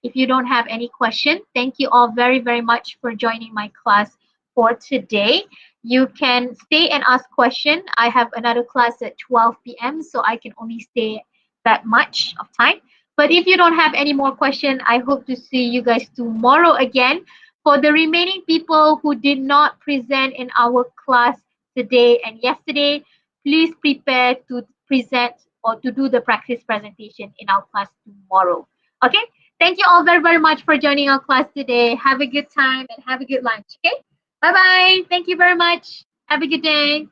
If you don't have any question, thank you all very, very much for joining my class for today. You can stay and ask question. I have another class at 12 p.m. so I can only stay that much of time. But if you don't have any more question, I hope to see you guys tomorrow again. For the remaining people who did not present in our class today and yesterday, please prepare to present or to do the practice presentation in our class tomorrow. Okay? Thank you all very, very much for joining our class today. Have a good time and have a good lunch. Okay? Bye-bye. Thank you very much. Have a good day.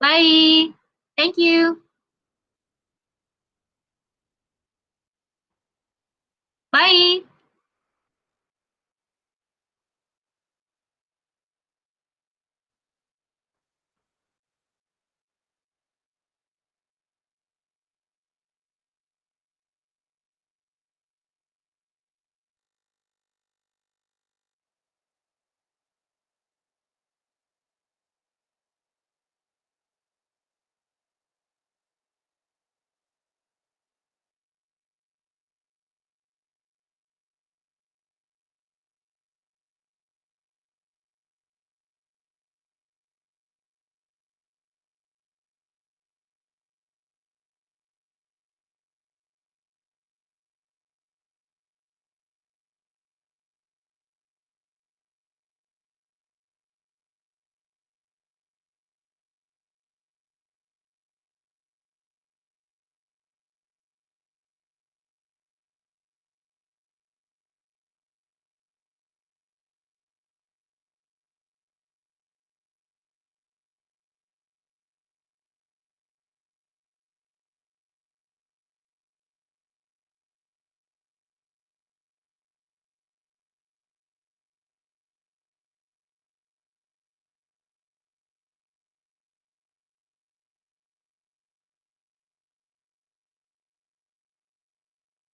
Bye. Thank you.